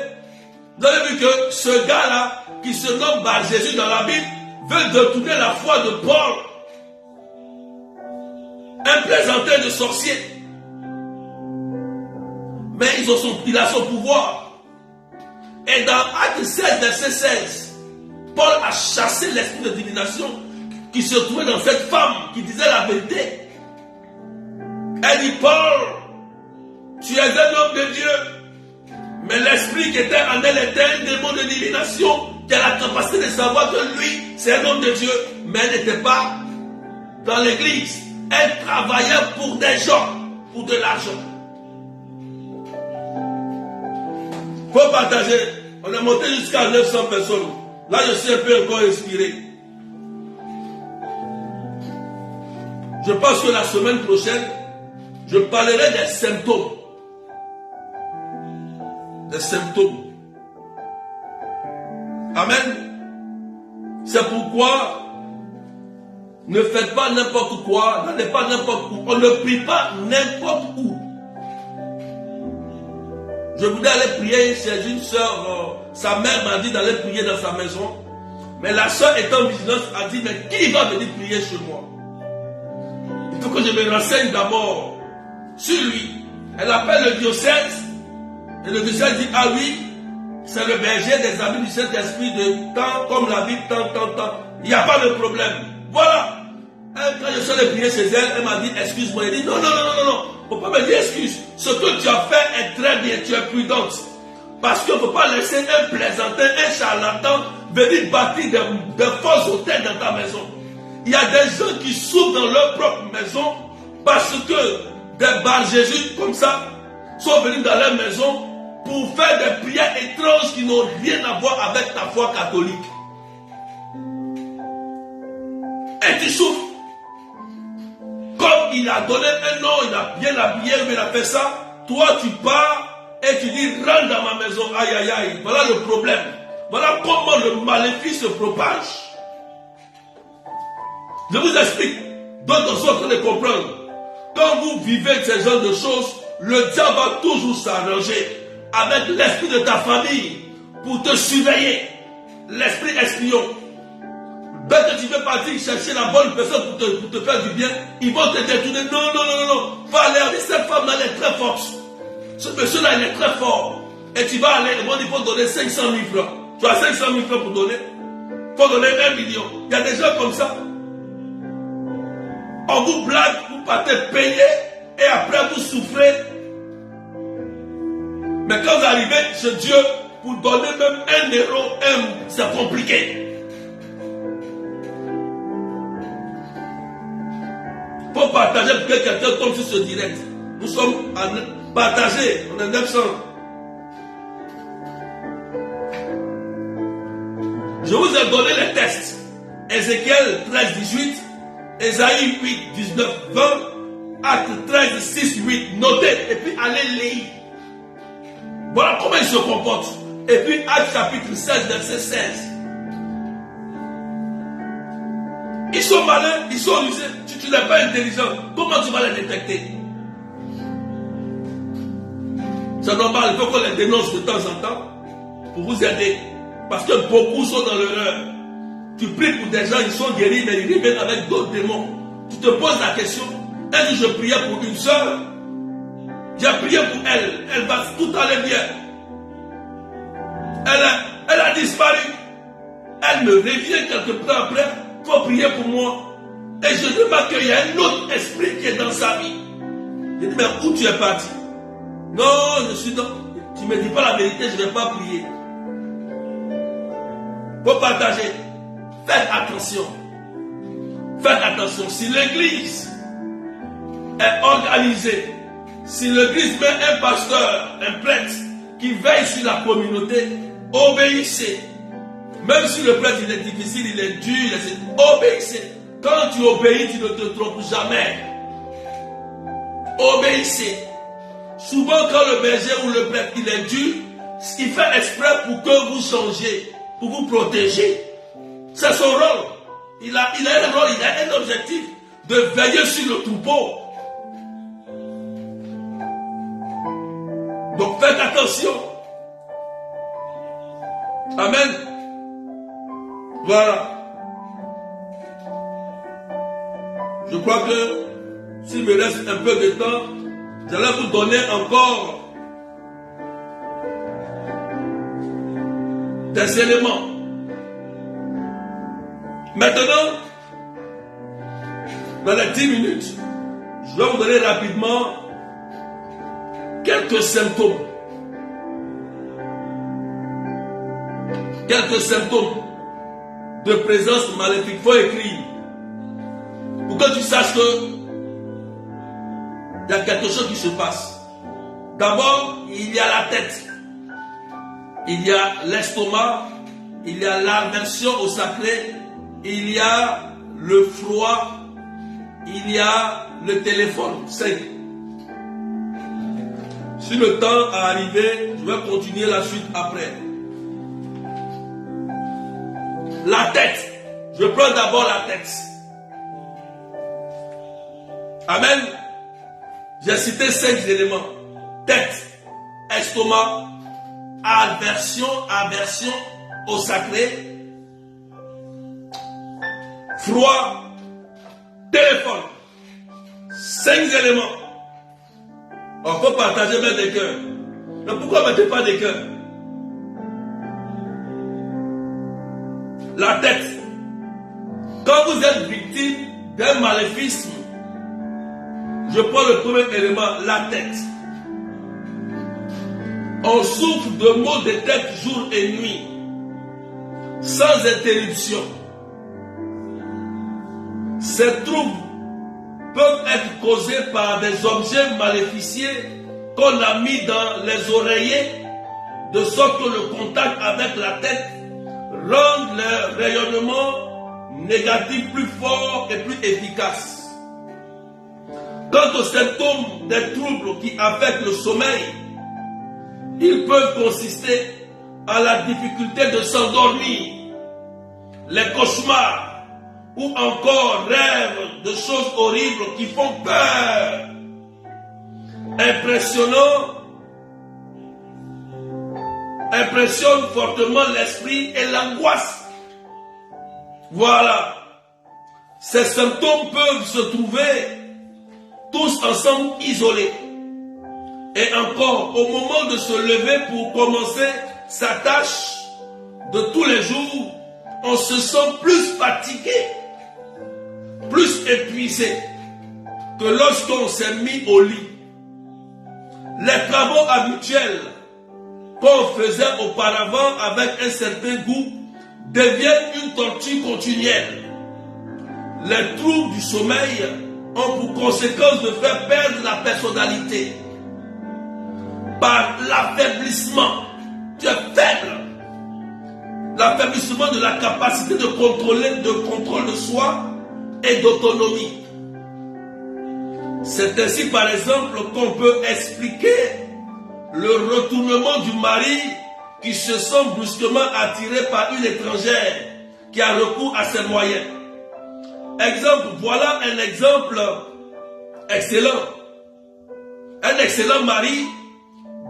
Speaker 1: Vous avez vu que ce gars-là, qui se nomme Bar-Jésus dans la Bible, veut détourner la foi de Paul. Un plaisantin de sorcier. Mais il a son pouvoir. Et dans Acte 16, verset 16, Paul a chassé l'esprit de divination qui se trouvait dans cette femme qui disait la vérité. Elle dit, Paul, tu es un homme de Dieu. Mais l'esprit qui était en elle était un démon de divination qui a la capacité de savoir que lui, c'est un homme de Dieu. Mais elle n'était pas dans l'église. Elle travaillait pour des gens, pour de l'argent. Il faut partager. On est monté jusqu'à 900 personnes. Là, je suis un peu encore inspiré. Je pense que la semaine prochaine, je parlerai des symptômes. Des symptômes. Amen. C'est pourquoi ne faites pas n'importe quoi, n'allez pas n'importe où. On ne prie pas n'importe où. Je voulais aller prier chez une soeur. Sa mère m'a dit d'aller prier dans sa maison. Mais la soeur étant vigilante a dit, mais qui va venir prier chez moi? Il faut que je me renseigne d'abord sur lui. Elle appelle le diocèse. Et le diocèse dit, ah oui, c'est le berger des amis du Saint-Esprit de temps comme la Bible, tant. Il n'y a pas de problème. Voilà. Quand je suis allé prier chez elle, elle m'a dit, excuse-moi. Elle dit, non. Faut pas me dire excuse. Ce que tu as fait est très bien, tu es prudente. Parce qu'il ne faut pas laisser un plaisantin, un charlatan venir bâtir de faux hôtels dans ta maison. Il y a des gens qui souffrent dans leur propre maison parce que des bar Jésus comme ça sont venus dans leur maison pour faire des prières étranges qui n'ont rien à voir avec ta foi catholique. Et tu souffres. Comme il a donné un nom, il a bien habillé, il a fait ça, toi tu pars et tu dis rentre dans ma maison, aïe, voilà le problème. Voilà comment le maléfice se propage. Je vous explique, d'autres sont en train de comprendre. Quand vous vivez ce genre de choses, le diable va toujours s'arranger avec l'esprit de ta famille pour te surveiller. L'esprit espion. Dès que tu veux partir chercher la bonne personne pour te faire du bien, ils vont te détourner. Non. Va aller avec cette femme-là, elle est très forte. Ce monsieur-là, il est très fort. Et tu vas aller, il faut donner 500 000 francs. Tu as 500 000 francs pour donner. Il faut donner 1 million. Il y a des gens comme ça. On vous blague, vous partez payer et après vous souffrez. Mais quand vous arrivez chez Dieu, pour donner même 1 euro, c'est compliqué. Il faut partager pour que quelqu'un tombe sur ce direct. Nous sommes partagés, on est 900. Je vous ai donné les textes. Ézéchiel 13, 18, Ésaïe 8, 19, 20, Actes 13, 6, 8. Notez et puis allez lire. Voilà comment ils se comportent. Et puis Actes chapitre 16, verset 16. Ils sont malins, ils sont rusés. Tu n'es pas intelligent. Comment tu vas les détecter? C'est normal, il faut qu'on les dénonce de temps en temps pour vous aider. Parce que beaucoup sont dans l'erreur. Tu pries pour des gens, ils sont guéris, mais ils reviennent avec d'autres démons. Tu te poses la question. Un jour, je priais pour une soeur. J'ai prié pour elle. Elle va tout aller bien. Elle a disparu. Elle me revient quelque temps après. Il faut prier pour moi. Et je remarque qu'il y a un autre esprit qui est dans sa vie. Je dis, mais où tu es parti? Non, je suis dans. Tu ne me dis pas la vérité, je ne vais pas prier. Il faut partager. Faites attention. Faites attention. Si l'église est organisée, si l'église met un pasteur, un prêtre qui veille sur la communauté, obéissez. Même si le prêtre il est difficile, il est dur, obéissez. Quand tu obéis, tu ne te trompes jamais. Obéissez. Souvent quand le berger ou le prêtre il est dur, il fait exprès pour que vous changiez, pour vous protéger. C'est son rôle. Il a un rôle, il a un objectif de veiller sur le troupeau. Donc faites attention. Amen. Voilà. Je crois que s'il me reste un peu de temps, j'allais vous donner encore des éléments. Maintenant, dans les 10 minutes, je vais vous donner rapidement quelques symptômes. Quelques symptômes de présence maléfique. Il faut écrire. Pour que tu saches que il y a quelque chose qui se passe. D'abord, il y a la tête. Il y a l'estomac. Il y a l'aversion au sacré. Il y a le froid. il y a le téléphone. 5. Si le temps a arrivé, je vais continuer la suite après. La tête. Je prends d'abord la tête. Amen. J'ai cité 5 éléments. Tête, estomac, aversion au sacré, froid, téléphone. 5 éléments. On peut partager même des cœurs. Mais pourquoi ne mettez pas des cœurs? La tête. Quand vous êtes victime d'un maléfice, je prends le premier élément, la tête. On souffre de maux de tête jour et nuit, sans interruption. Ces troubles peuvent être causés par des objets maléficiés qu'on a mis dans les oreillers, de sorte que le contact avec la tête rend le rayonnement négatif plus fort et plus efficace. Quant aux symptômes des troubles qui affectent le sommeil, ils peuvent consister à la difficulté de s'endormir, les cauchemars ou encore rêves de choses horribles qui font peur, impressionnent fortement l'esprit et l'angoisse. Voilà. Ces symptômes peuvent se trouver tous ensemble isolés. Et encore, au moment de se lever pour commencer sa tâche de tous les jours, on se sent plus fatigué, plus épuisé que lorsqu'on s'est mis au lit. Les travaux habituels qu'on faisait auparavant avec un certain goût deviennent une torture continuelle. Les troubles du sommeil ont pour conséquence de faire perdre la personnalité. Par l'affaiblissement, tu es faible. L'affaiblissement de la capacité de contrôle de soi et d'autonomie. C'est ainsi par exemple qu'on peut expliquer le retournement du mari qui se sent brusquement attiré par une étrangère qui a recours à ses moyens. Exemple, voilà un exemple excellent. Un excellent mari,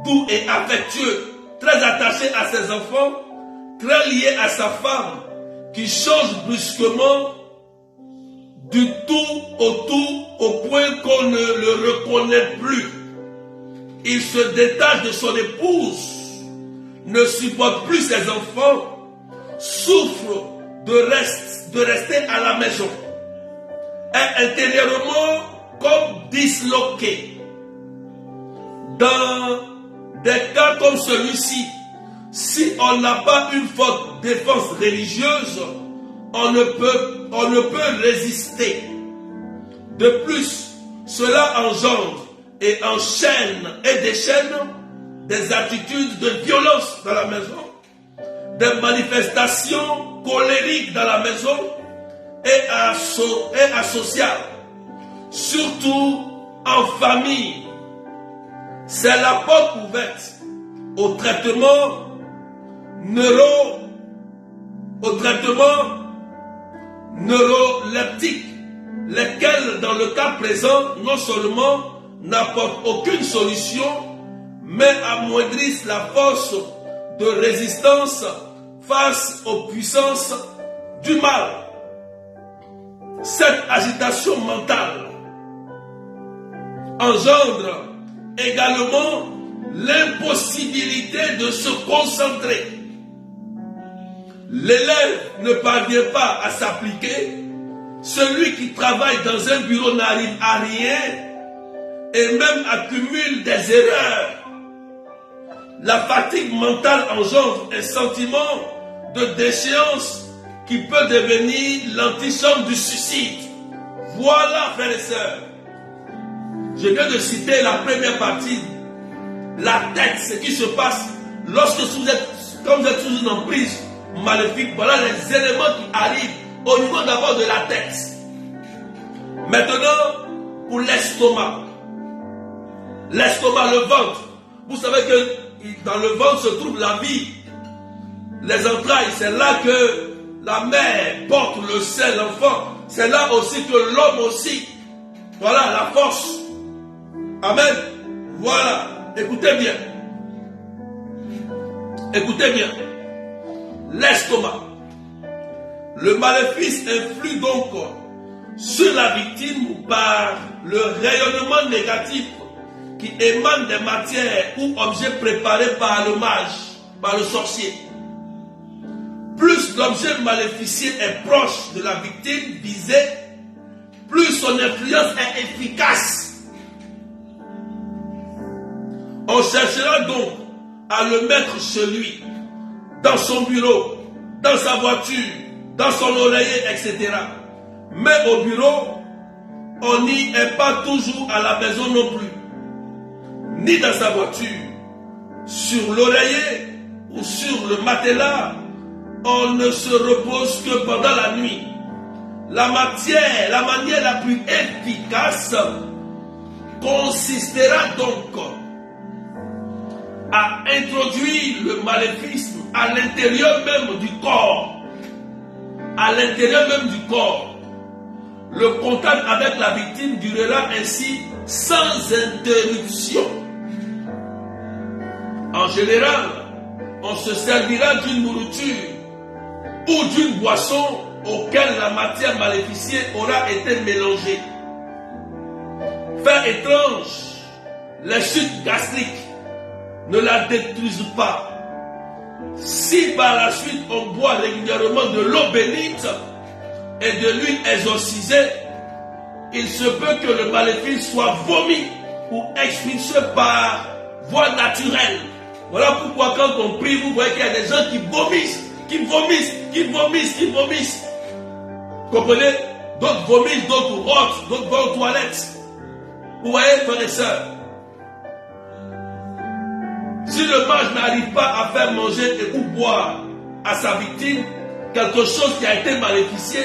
Speaker 1: doux et affectueux, très attaché à ses enfants, très lié à sa femme, qui change brusquement du tout au tout au point qu'on ne le reconnaît plus. Il se détache de son épouse, ne supporte plus ses enfants, souffre de rester à la maison, est intérieurement comme disloqué. Dans des cas comme celui-ci, si on n'a pas une forte défense religieuse, on ne peut résister. De plus, cela engendre et enchaîne et déchaîne des attitudes de violence dans la maison, des manifestations colériques dans la maison et asociales, surtout en famille. C'est la porte ouverte au traitement neuroleptique, lesquels, dans le cas présent, non seulement n'apportent aucune solution, mais amoindrissent la force de résistance face aux puissances du mal. Cette agitation mentale engendre également l'impossibilité de se concentrer. L'élève ne parvient pas à s'appliquer. Celui qui travaille dans un bureau n'arrive à rien et même accumule des erreurs. La fatigue mentale engendre un sentiment de déchéance qui peut devenir l'antichambre du suicide. Voilà, frères et sœurs. Je viens de citer la première partie. La tête, ce qui se passe lorsque vous êtes sous une emprise maléfique. Voilà les éléments qui arrivent au niveau d'abord de la tête. Maintenant, pour l'estomac. L'estomac, le ventre. Vous savez que dans le ventre se trouve la vie. Les entrailles, c'est là que la mère porte le sein, l'enfant. C'est là aussi que l'homme aussi. Voilà la force. Amen. Voilà. Écoutez bien. Écoutez bien. L'estomac. Le maléfice influe donc sur la victime par le rayonnement négatif qui émane des matières ou objets préparés par le mage, par le sorcier. Plus l'objet maléficié est proche de la victime visée, plus son influence est efficace. On cherchera donc à le mettre chez lui, dans son bureau, dans sa voiture, dans son oreiller, etc. Mais au bureau, on n'y est pas toujours à la maison non plus, ni dans sa voiture, sur l'oreiller ou sur le matelas. On ne se repose que pendant la nuit. La manière la plus efficace consistera donc à introduire le maléfice à l'intérieur même du corps. À l'intérieur même du corps. Le contact avec la victime durera ainsi sans interruption. En général, on se servira d'une nourriture ou d'une boisson auquel la matière maléficiée aura été mélangée. Fait étrange, les chutes gastriques ne la détruisent pas. Si par la suite on boit régulièrement de l'eau bénite et de l'huile exorcisée, il se peut que le maléfice soit vomi ou expulsé par voie naturelle. Voilà pourquoi quand on prie, vous voyez qu'il y a des gens qui vomissent. Comprenez? D'autres vomissent, d'autres rotent, d'autres vont aux toilettes. Vous voyez, frères et sœurs? Si le mage n'arrive pas à faire manger et ou boire à sa victime quelque chose qui a été maléficié,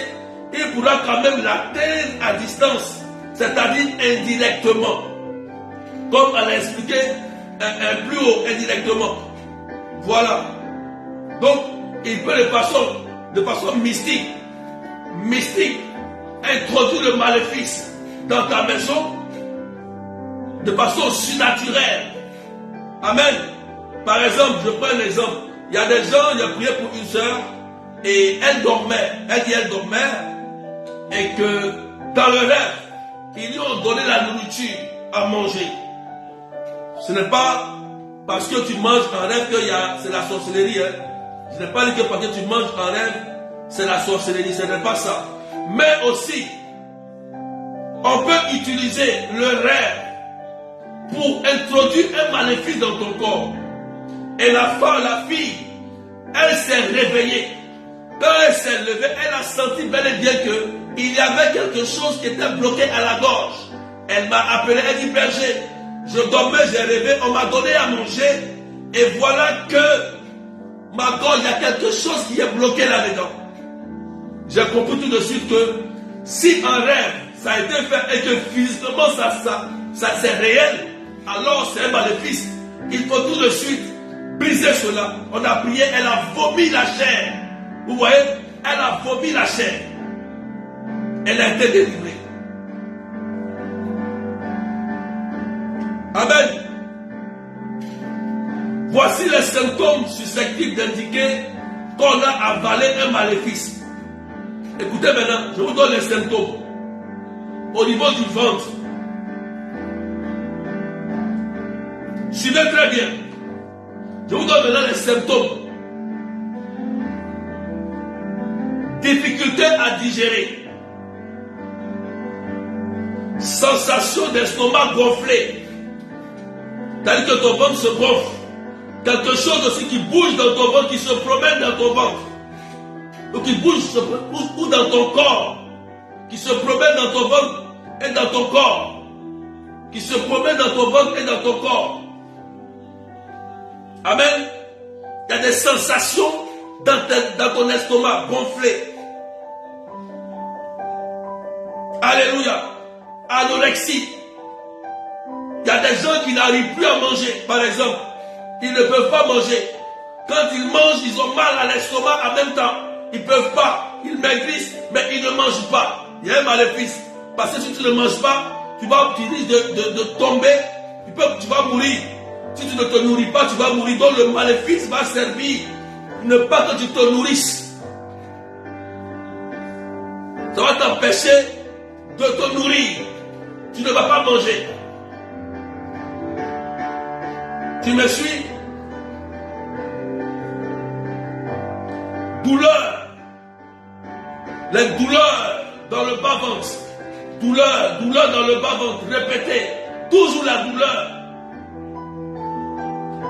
Speaker 1: il pourra quand même l'atteindre à distance, c'est-à-dire indirectement. Comme elle a expliqué un plus haut, indirectement. Voilà. Donc, il peut de façon mystique, introduire le maléfice dans ta maison de façon surnaturelle. Amen. Par exemple, je prends un exemple. Il y a des gens, il a prié pour une soeur et elle dormait. Elle dormait et que dans le rêve, ils lui ont donné la nourriture à manger. Ce n'est pas parce que tu manges en rêve que c'est la sorcellerie. Hein. Je n'ai pas dit que parce que tu manges en rêve, c'est la sorcellerie. Ce n'est pas ça. Mais aussi, on peut utiliser le rêve pour introduire un maléfice dans ton corps. Et la fille, elle s'est réveillée. Quand elle s'est levée, elle a senti bel et bien qu'il y avait quelque chose qui était bloqué à la gorge. Elle m'a appelé, elle dit, berger, je dormais, j'ai rêvé, on m'a donné à manger. Et voilà que ma gorge, il y a quelque chose qui est bloqué là-dedans. J'ai compris tout de suite que si un rêve, ça a été fait et que physiquement ça c'est réel, alors c'est un maléfice. Il faut tout de suite briser cela. On a prié, elle a vomi la chair. Vous voyez, elle a vomi la chair. Elle a été délivrée. Amen. Voici les symptômes susceptibles d'indiquer qu'on a avalé un maléfice. Écoutez maintenant, je vous donne les symptômes. Au niveau du ventre. Suivez très bien. Je vous donne maintenant les symptômes. Difficulté à digérer. Sensation d'estomac gonflé. C'est-à-dire que ton ventre se gonfle. Quelque chose aussi qui bouge dans ton ventre, qui se promène dans ton ventre. Ou qui bouge ou dans ton corps. Qui se promène dans ton ventre et dans ton corps. Qui se promène dans ton ventre et dans ton corps. Amen. Il y a des sensations dans ton estomac gonflé. Alléluia. anorexie. Il y a des gens qui n'arrivent plus à manger. Par exemple, ils ne peuvent pas manger. Quand ils mangent, ils ont mal à l'estomac en même temps. Ils ne peuvent pas. Ils maigrissent, mais ils ne mangent pas. Il y a un maléfice. Parce que si tu ne manges pas, tu risques de tomber. Tu vas mourir. Si tu ne te nourris pas, tu vas mourir. Donc le maléfice va servir. Ne pas que tu te nourrisses. Ça va t'empêcher de te nourrir. Tu ne vas pas manger. Tu me suis? Douleur. Les douleurs dans le bas-ventre. Douleur dans le bas-ventre. Répétez. Toujours la douleur.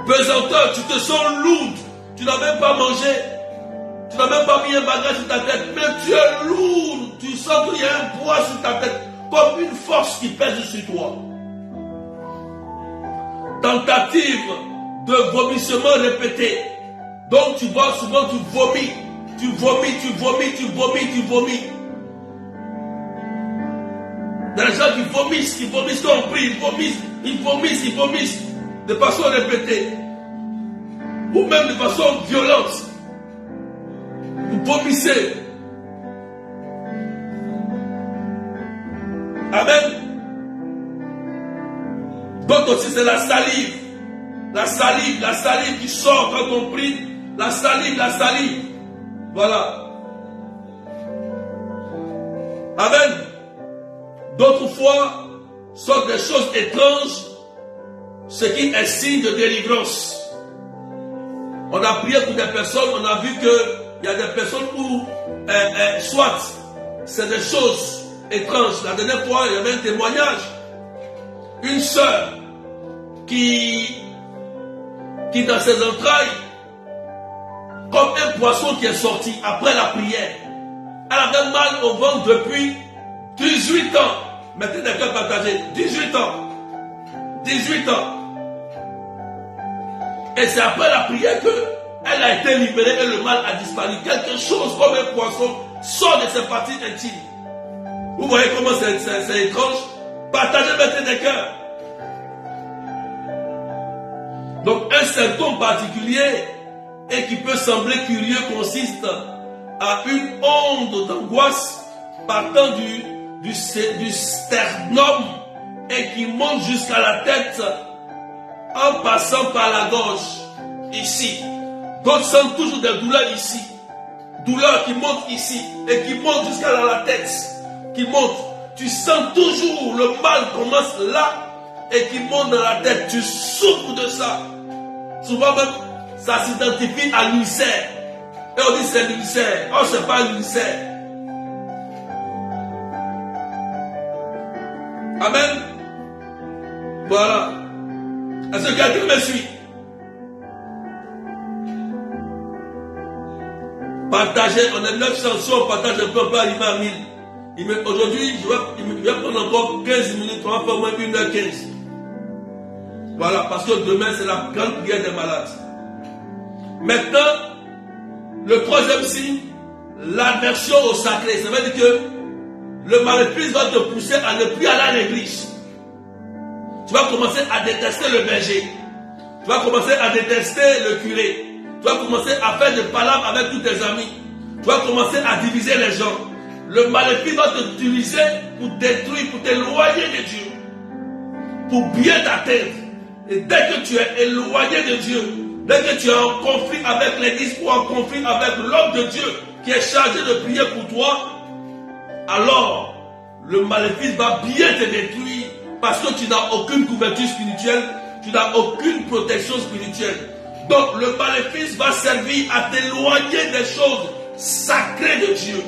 Speaker 1: Pesanteur, tu te sens lourde. Tu n'as même pas mangé. Tu n'as même pas mis un bagage sur ta tête. Mais tu es lourd. Tu sens qu'il y a un poids sur ta tête. Comme une force qui pèse sur toi. Tentative de vomissement répété. Donc tu vois souvent tu vomis. Tu vomis. Il y a des gens qui vomissent quand on prie, ils vomissent de façon répétée. Ou même de façon violente. Vous vomissez. Amen. Donc aussi c'est la salive. La salive qui sort quand on prie. La salive. Voilà. Amen. D'autres fois, sont des choses étranges, ce qui est signe de délivrance. On a prié pour des personnes, on a vu qu'il y a des personnes où, soit, c'est des choses étranges. La dernière fois, il y avait un témoignage. Une sœur qui dans ses entrailles, comme un poisson qui est sorti après la prière. Elle avait mal au ventre depuis 18 ans. Mettez des cœurs partagés. 18 ans. Et c'est après la prière qu'elle a été libérée et le mal a disparu. Quelque chose comme un poisson sort de ses parties intimes. Vous voyez comment c'est étrange? Partagez, mettez des cœurs. Donc un symptôme particulier et qui peut sembler curieux consiste à une onde d'angoisse partant du sternum et qui monte jusqu'à la tête en passant par la gorge, ici. D'autres sentent toujours des douleurs ici. Douleurs qui montent ici et qui montent jusqu'à la tête. Qui montent. Tu sens toujours le mal commence là et qui monte dans la tête. Tu souffres de ça. Souvent même, ça s'identifie à l'ulcère. Et on dit c'est l'ulcère. Oh, c'est pas l'ulcère. Amen. Voilà. Est-ce que quelqu'un me suit? Partagez, on est 900, on partage un peu, on peut arriver à 1000. Aujourd'hui, je vais prendre encore 15 minutes, on va faire au moins 1h15. Voilà, parce que demain, c'est la grande prière des malades. Maintenant, le troisième signe, l'aversion au sacré. Ça veut dire que le maléfice va te pousser à ne plus aller à l'église. Tu vas commencer à détester le berger. Tu vas commencer à détester le curé. Tu vas commencer à faire des palabres avec tous tes amis. Tu vas commencer à diviser les gens. Le maléfice va t'utiliser pour détruire, pour t'éloigner de Dieu. Pour bien t'atteindre. Et dès que tu es éloigné de Dieu, dès que tu es en conflit avec l'église ou en conflit avec l'homme de Dieu qui est chargé de prier pour toi, alors le maléfice va bien te détruire parce que tu n'as aucune couverture spirituelle, tu n'as aucune protection spirituelle. Donc le maléfice va servir à t'éloigner des choses sacrées de Dieu.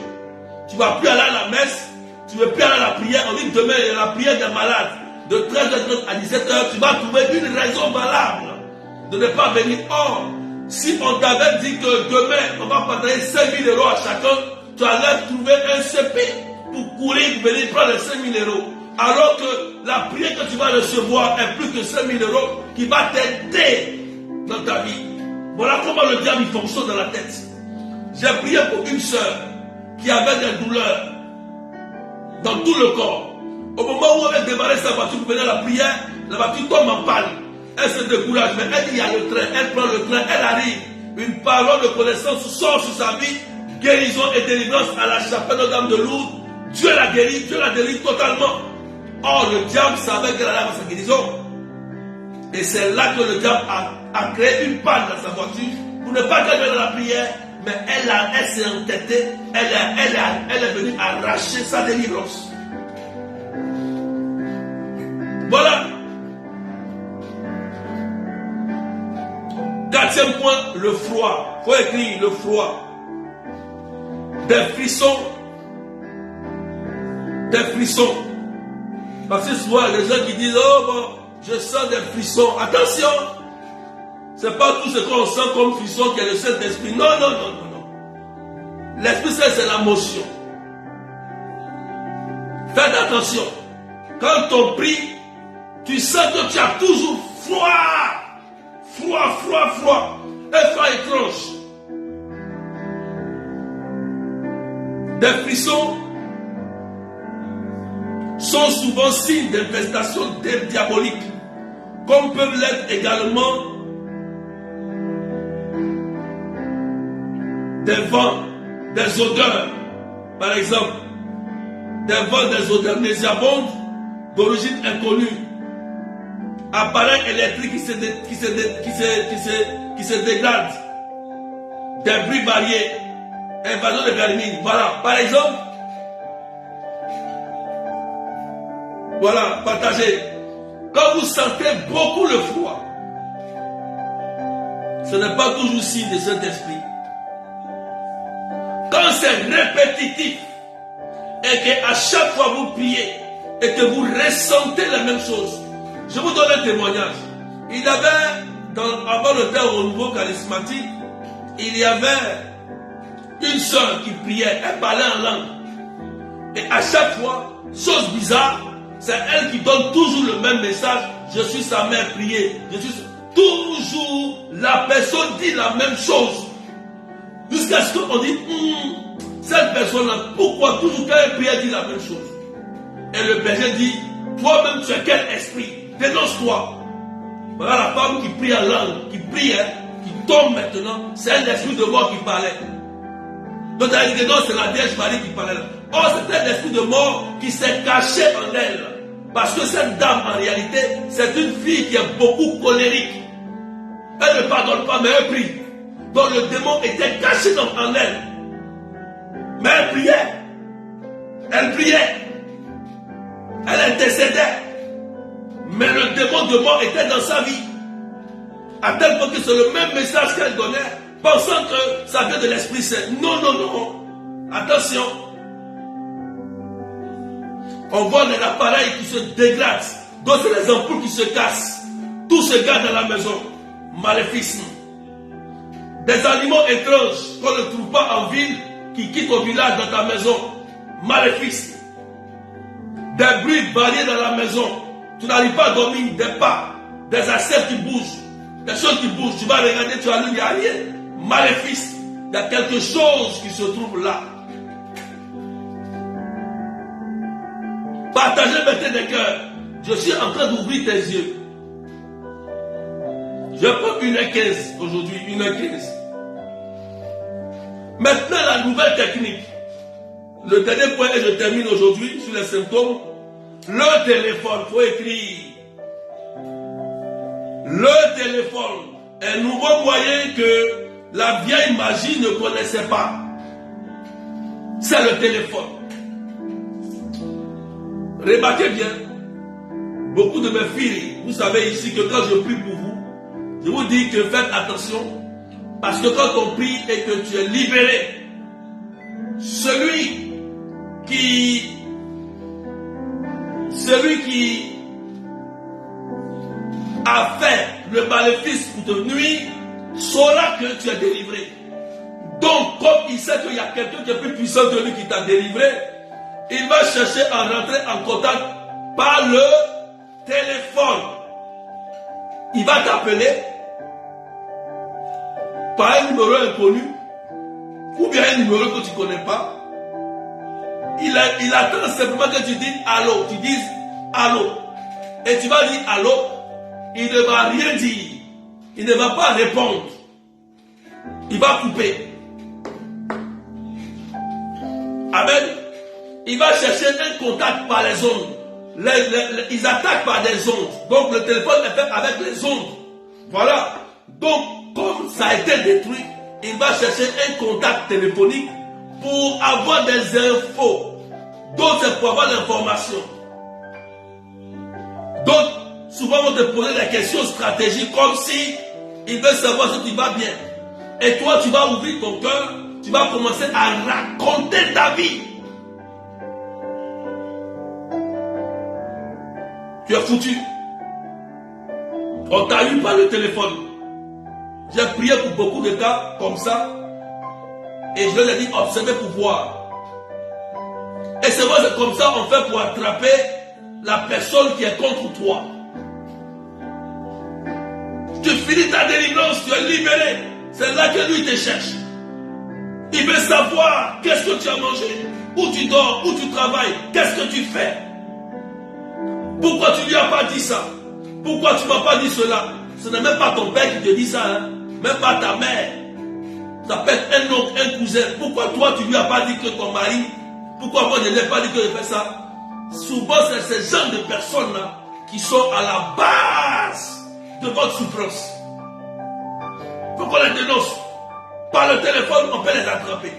Speaker 1: Tu ne vas plus aller à la messe, tu ne veux plus aller à la prière. On dit demain il y a la prière des malades. De 13h à 17h, tu vas trouver une raison valable de ne pas venir. Or, si on t'avait dit que demain, on va partager 5 000 € à chacun, tu allais trouver un CP pour courir, pour venir prendre les 5 000 €. Alors que la prière que tu vas recevoir est plus que 5 000 € qui va t'aider dans ta vie. Voilà comment le diable fonctionne dans la tête. J'ai prié pour une sœur qui avait des douleurs dans tout le corps. Au moment où elle démarrait sa voiture pour venir à la prière, la voiture tombe en panne. Elle se décourage, mais elle dit il y a le train, elle prend le train, elle arrive. Une parole de connaissance sort sur sa vie, guérison et délivrance à la chapelle Notre-Dame de Lourdes. Dieu l'a guéri totalement. Or, le diable savait qu'elle allait avoir sa guérison. Et c'est là que le diable a créé une panne dans sa voiture pour ne pas qu'elle vienne à la prière, mais elle s'est entêtée, elle est venue arracher sa délivrance. Voilà. 4e point, le froid. Il faut écrire le froid. Des frissons. Des frissons. Parce que souvent, il y a des gens qui disent, oh bon, je sens des frissons. Attention, ce n'est pas tout ce qu'on sent comme frisson qui est le Saint-Esprit. Non, non, non, non, non. L'Esprit Saint, c'est la motion. Faites attention. Quand on prie, tu sens que tu as toujours froid. Froid, froid, froid. Un froid étrange. Des frissons sont souvent signes d'infestation diabolique, comme peuvent l'être également des vents, des odeurs. Par exemple, des vents, des odeurs nauséabondes d'origine inconnue, appareils électriques qui se dégradent, des bruits variés, invasion de vermine. Voilà, par exemple, voilà, partagez. Quand vous sentez beaucoup le froid, ce n'est pas toujours signe de Saint-Esprit. Quand c'est répétitif et qu'à chaque fois vous priez et que vous ressentez la même chose, je vous donne un témoignage. Il y avait, avant le temps au niveau charismatique, il y avait une sœur qui priait, elle parlait en langue. Et à chaque fois, chose bizarre, c'est elle qui donne toujours le même message. Je suis sa mère, priée. Toujours, la personne dit la même chose. Jusqu'à ce qu'on dit, cette personne-là, pourquoi toujours quand elle prie, elle dit la même chose? Et le berger dit, toi-même tu as quel esprit? Dénonce-toi. Voilà la femme qui prie en langue, qui prie, qui tombe maintenant, c'est un esprit de mort qui parlait. Donc elle dit que non, c'est la Vierge Marie qui parlait. Or, c'est un esprit de mort qui s'est caché en elle. Parce que cette dame, en réalité, c'est une fille qui est beaucoup colérique. Elle ne pardonne pas, mais elle prie. Donc le démon était caché en elle. Mais elle priait. Elle priait. Elle intercédait. Mais le démon de mort était dans sa vie. À tel point que c'est le même message qu'elle donnait, pensant que ça vient de l'Esprit Saint. Non, non, non. Attention. On voit des appareils qui se dégradent. D'autres, c'est les ampoules qui se cassent. Tout se garde dans la maison. Maléfice. Des animaux étranges qu'on ne trouve pas en ville, qui quittent au village dans ta maison. Maléfice. Des bruits variés dans la maison. Tu n'arrives pas à dormir. Des pas. Des assiettes qui bougent. Des choses qui bougent. Tu vas regarder, tu allumes, il n'y a rien. Maléfice. Il y a quelque chose qui se trouve là. Partagez maintenant des cœurs. Je suis en train d'ouvrir tes yeux. Je prends 1h15 aujourd'hui, 1h15. Maintenant, la nouvelle technique. Le dernier point, et je termine aujourd'hui sur les symptômes. Le téléphone, il faut écrire. Le téléphone, un nouveau moyen que la vieille magie ne connaissait pas. C'est le téléphone. Remarquez bien, beaucoup de mes filles, vous savez ici que quand je prie pour vous, je vous dis que faites attention, parce que quand on prie et que tu es libéré, celui qui a fait le maléfice pour te nuire saura que tu es délivré. Donc, comme il sait qu'il y a quelqu'un qui est plus puissant que lui qui t'a délivré, il va chercher à rentrer en contact par le téléphone. Il va t'appeler par un numéro inconnu ou bien un numéro que tu ne connais pas. il attend simplement que tu dises allô. Tu dises allô. Et tu vas dire allô. Il ne va rien dire. Il ne va pas répondre. Il va couper. Amen. Il va chercher un contact par les ondes. Ils attaquent par des ondes. Donc le téléphone est fait avec les ondes. Voilà. Donc comme ça a été détruit, il va chercher un contact téléphonique pour avoir des infos. Donc c'est pour avoir l'information. Donc souvent on te pose des questions stratégiques comme si il veut savoir si tu vas bien. Et toi tu vas ouvrir ton cœur, tu vas commencer à raconter ta vie. Tu es foutu. On t'a eu par le téléphone. J'ai prié pour beaucoup de cas comme ça. Et je leur ai dit, observez pour voir. Et c'est vrai, c'est comme ça on fait pour attraper la personne qui est contre toi. Tu finis ta délivrance, tu es libéré. C'est là que lui te cherche. Il veut savoir qu'est-ce que tu as mangé, où tu dors, où tu travailles, qu'est-ce que tu fais. Pourquoi tu lui as pas dit ça? Pourquoi tu m'as pas dit cela? Ce n'est même pas ton père qui te dit ça, hein? Même pas ta mère. Ça peut être un oncle, un cousin. Pourquoi toi tu lui as pas dit que ton mari? Pourquoi moi je ne l'ai pas dit que je fais ça? Souvent c'est ces gens de personnes là qui sont à la base de votre souffrance. Il faut qu'on les dénonce. Par le téléphone, on peut les attraper.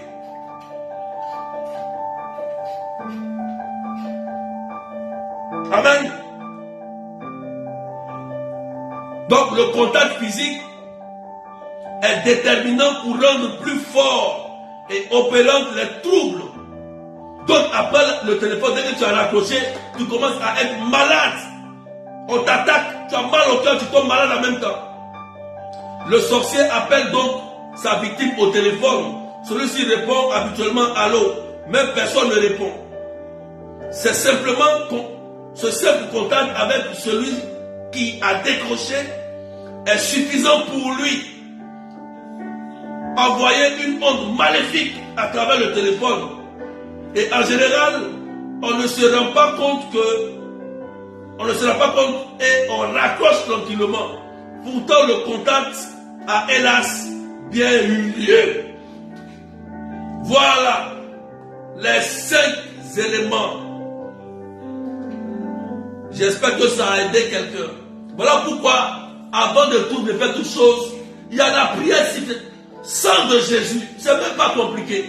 Speaker 1: Amen. Donc le contact physique est déterminant pour rendre plus fort et opérant les troubles. Donc après le téléphone, dès que tu as raccroché, tu commences à être malade. On t'attaque, tu as mal au cœur, tu tombes malade en même temps. Le sorcier appelle donc sa victime au téléphone. Celui-ci répond habituellement allô, même personne ne répond. C'est simplement ce simple contact avec celui qui a décroché est suffisant pour lui. Envoyer une onde maléfique à travers le téléphone. Et en général, on ne se rend pas compte et on raccroche tranquillement. Pourtant, le contact a hélas bien eu lieu. Voilà les 5 éléments. J'espère que ça a aidé quelqu'un. Voilà pourquoi, avant de faire toutes choses, il y a la prière. Sang de Jésus, c'est même pas compliqué.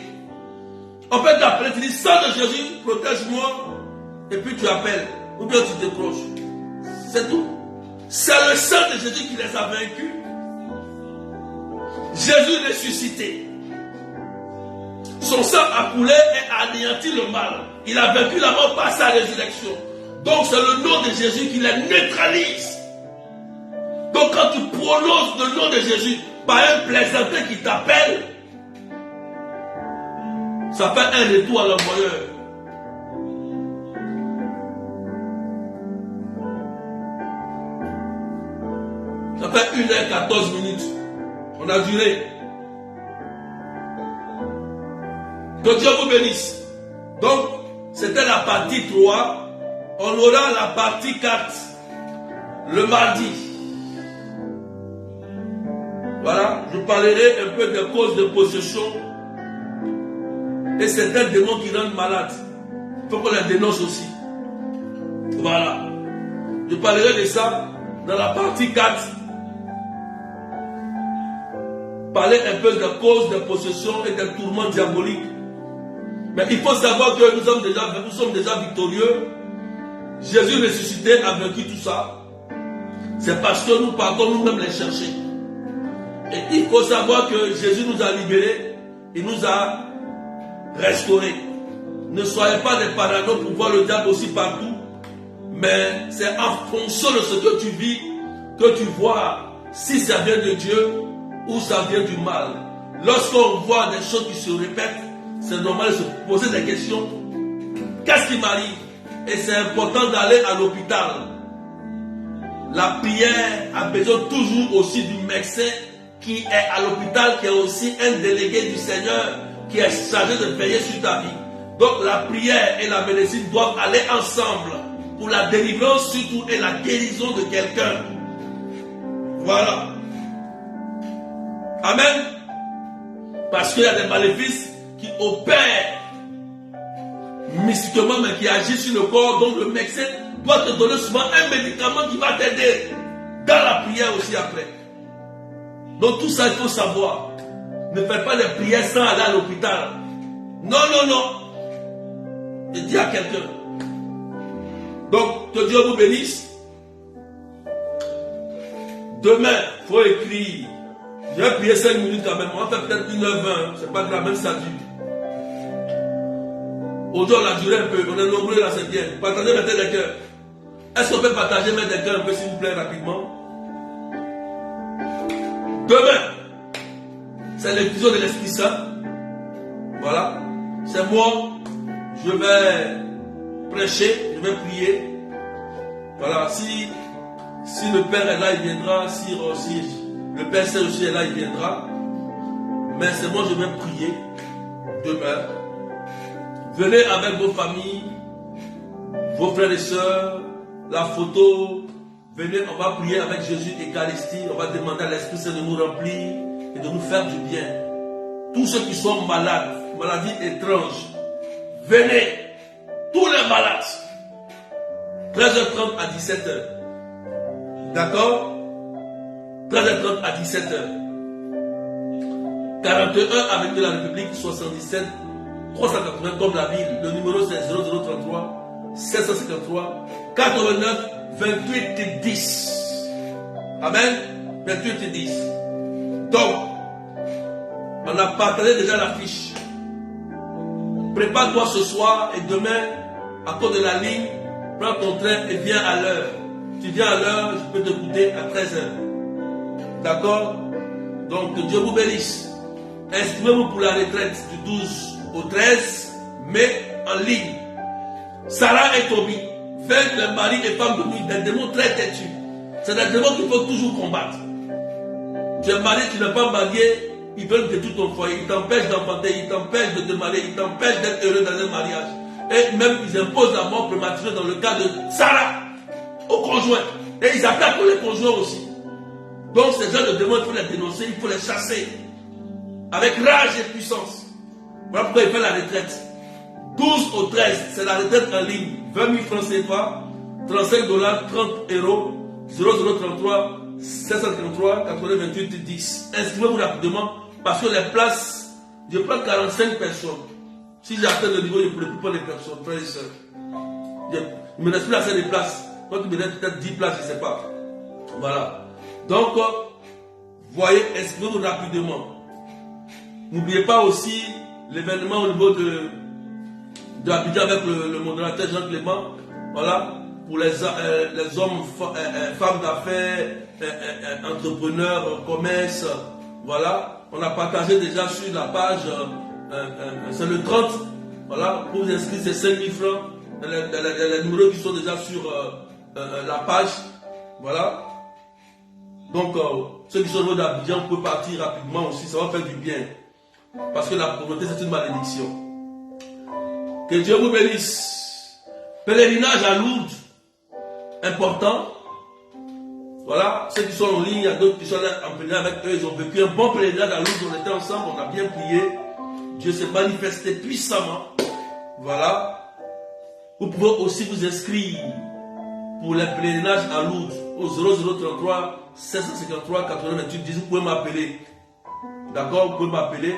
Speaker 1: On peut t'appeler, tu dis sang de Jésus, protège-moi, et puis tu appelles, ou bien tu décroches. C'est tout. C'est le sang de Jésus qui les a vaincus. Jésus ressuscité. Son sang a coulé et a anéanti le mal. Il a vaincu la mort par sa résurrection. Donc c'est le nom de Jésus qui les neutralise. Donc quand tu prononces le nom de Jésus par un plaisantin qui t'appelle, ça fait un retour à l'envoyeur. Ça fait 1h14. On a duré. Que Dieu vous bénisse. Donc, c'était la partie 3. On aura la partie 4 le mardi. Voilà, je parlerai un peu des causes de possession et certains démons qui rendent malades. Il faut qu'on les dénonce aussi. Voilà. Je parlerai de ça dans la partie 4. Parler un peu des causes de possession et des tourments diaboliques. Mais il faut savoir que nous sommes déjà victorieux. Jésus ressuscité a vaincu tout ça. C'est parce que nous partons nous-mêmes les chercher. Et il faut savoir que Jésus nous a libérés. Il nous a restaurés. Ne soyez pas des parano pour voir le diable aussi partout. Mais c'est en fonction de ce que tu vis que tu vois si ça vient de Dieu ou ça vient du mal. Lorsqu'on voit des choses qui se répètent, c'est normal de se poser des questions. Qu'est-ce qui m'arrive? Et c'est important d'aller à l'hôpital. La prière a besoin toujours aussi du médecin qui est à l'hôpital, qui est aussi un délégué du Seigneur, qui est chargé de veiller sur ta vie. Donc la prière et la médecine doivent aller ensemble pour la délivrance surtout et la guérison de quelqu'un. Voilà. Amen. Parce qu'il y a des maléfices qui opèrent mystiquement mais qui agissent sur le corps. Donc le médecin doit te donner souvent un médicament qui va t'aider dans la prière aussi après. Donc tout ça il faut savoir. Ne faites pas des prières sans aller à l'hôpital. Non, non, non. Je dis à quelqu'un. Donc que Dieu vous bénisse. Demain, il faut écrire. Je vais prier 5 minutes quand même. On va faire peut-être 1h20. C'est pas grave, même ça dure. Aujourd'hui, on a duré un peu. On est nombreux là, c'est bien. Partagez maintenant des cœurs. Est-ce qu'on peut partager maintenant des cœurs un peu, s'il vous plaît, rapidement? Demain, c'est l'épisode de l'Esprit Saint. Voilà. C'est moi. Je vais prêcher. Je vais prier. Voilà. Si le Père est là, il viendra. Si le Père aussi est là, il viendra. Mais c'est moi, je vais prier demain. Venez avec vos familles, vos frères et sœurs, la photo. Venez, on va prier avec Jésus Eucharistie. On va demander à l'Esprit Saint de nous remplir et de nous faire du bien. Tous ceux qui sont malades, maladies étranges, venez. Tous les malades. 13h30 à 17h. D'accord? 13h30 à 17h. 41 avec la République 77 380 comme la ville. Le numéro c'est 0033 753 89 28 10. Amen. 28 10. Donc, on a partagé déjà l'affiche. Prépare-toi ce soir et demain, à cause de la ligne, prends ton train et viens à l'heure. Tu viens à l'heure, je peux te goûter à 13h. D'accord? Donc, que Dieu vous bénisse. Inscrivez-vous pour la retraite du 12 au 13, mais en ligne. Sarah et Toby, vaincre les maris et femmes de nuit, des démons très têtus. C'est des démons qu'il faut toujours combattre. Tu es marié, tu n'es pas marié, ils veulent détruire ton foyer, ils t'empêchent d'enfanter, ils t'empêchent de te marier, ils t'empêchent d'être heureux dans un mariage. Et même ils imposent la mort prématurée dans le cas de Sarah au conjoint. Et ils attaquent les conjoints aussi. Donc ces gens de démons, il faut les dénoncer, il faut les chasser. Avec rage et puissance. Voilà pourquoi il fait la retraite. 12 au 13, c'est la retraite en ligne. 20 000 francs CFA, 35 $, 30 €, 0033 733 88 10. Inscrivez-vous rapidement parce que les places, je prends 45 personnes. Si j'atteins le niveau, je ne pourrai plus prendre les personnes, frères et sœurs. Il me reste plus assez de places. Quand il me reste peut-être 10 places, je ne sais pas. Voilà. Donc, voyez, inscrivez-vous rapidement. N'oubliez pas aussi l'événement au niveau de Abidjan avec le modérateur Jean Clément. Voilà. Pour les hommes, femmes d'affaires, entrepreneurs, commerce. Voilà. On a partagé déjà sur la page. C'est le 30. Voilà. Pour vous inscrire, c'est 5 000 francs. Les numéros qui sont déjà sur la page. Voilà. Donc, ceux qui sont au niveau d'Abidjan, vous pouvez partir rapidement aussi. Ça va faire du bien. Parce que la pauvreté, c'est une malédiction. Que Dieu vous bénisse. Pèlerinage à Lourdes. Important. Voilà. Ceux qui sont en ligne, il y a d'autres qui sont en pèlerinage avec eux. Ils ont vécu un bon pèlerinage à Lourdes. On était ensemble, on a bien prié. Dieu s'est manifesté puissamment. Voilà. Vous pouvez aussi vous inscrire pour les pèlerinages à Lourdes au 0033 753 88 10. Vous pouvez m'appeler. D'accord? Vous pouvez m'appeler.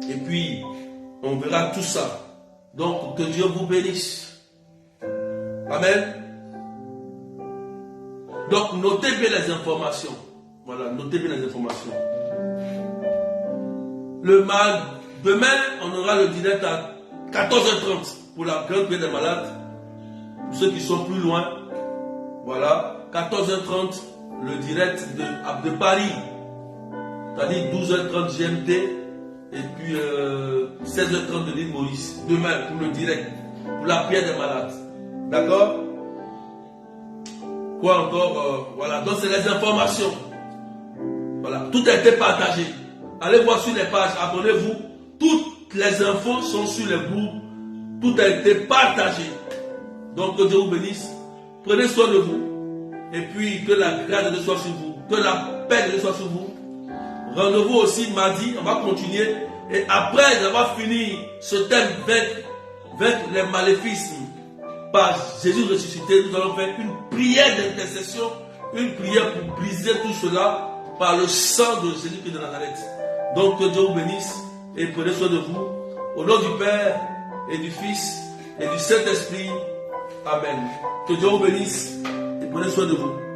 Speaker 1: Et puis, on verra tout ça. Donc, que Dieu vous bénisse. Amen. Donc, notez bien les informations. Voilà, notez bien les informations. Demain, on aura le direct à 14h30 pour la grande prière des malades. Pour ceux qui sont plus loin, voilà, 14h30, le direct de Paris. C'est-à-dire 12h30 GMT et puis 16h30 de l'île Maurice. Demain, pour le direct, pour la prière des malades. D'accord? Quoi encore? Voilà, donc c'est les informations. Voilà, tout a été partagé. Allez voir sur les pages, abonnez-vous. Toutes les infos sont sur les groupes Tout a été partagé. Donc que Dieu vous bénisse. Prenez soin de vous. Et puis que la grâce de Dieu soit sur vous. Que la paix de Dieu soit sur vous. Rendez-vous aussi mardi. On va continuer. Et après avoir fini ce thème avec les maléfices par Jésus ressuscité, nous allons faire une prière d'intercession. Une prière pour briser tout cela par le sang de Jésus-Christ de Nazareth. Donc que Dieu vous bénisse et prenez soin de vous. Au nom du Père et du Fils et du Saint-Esprit. Amen. Que Dieu vous bénisse et prenez soin de vous.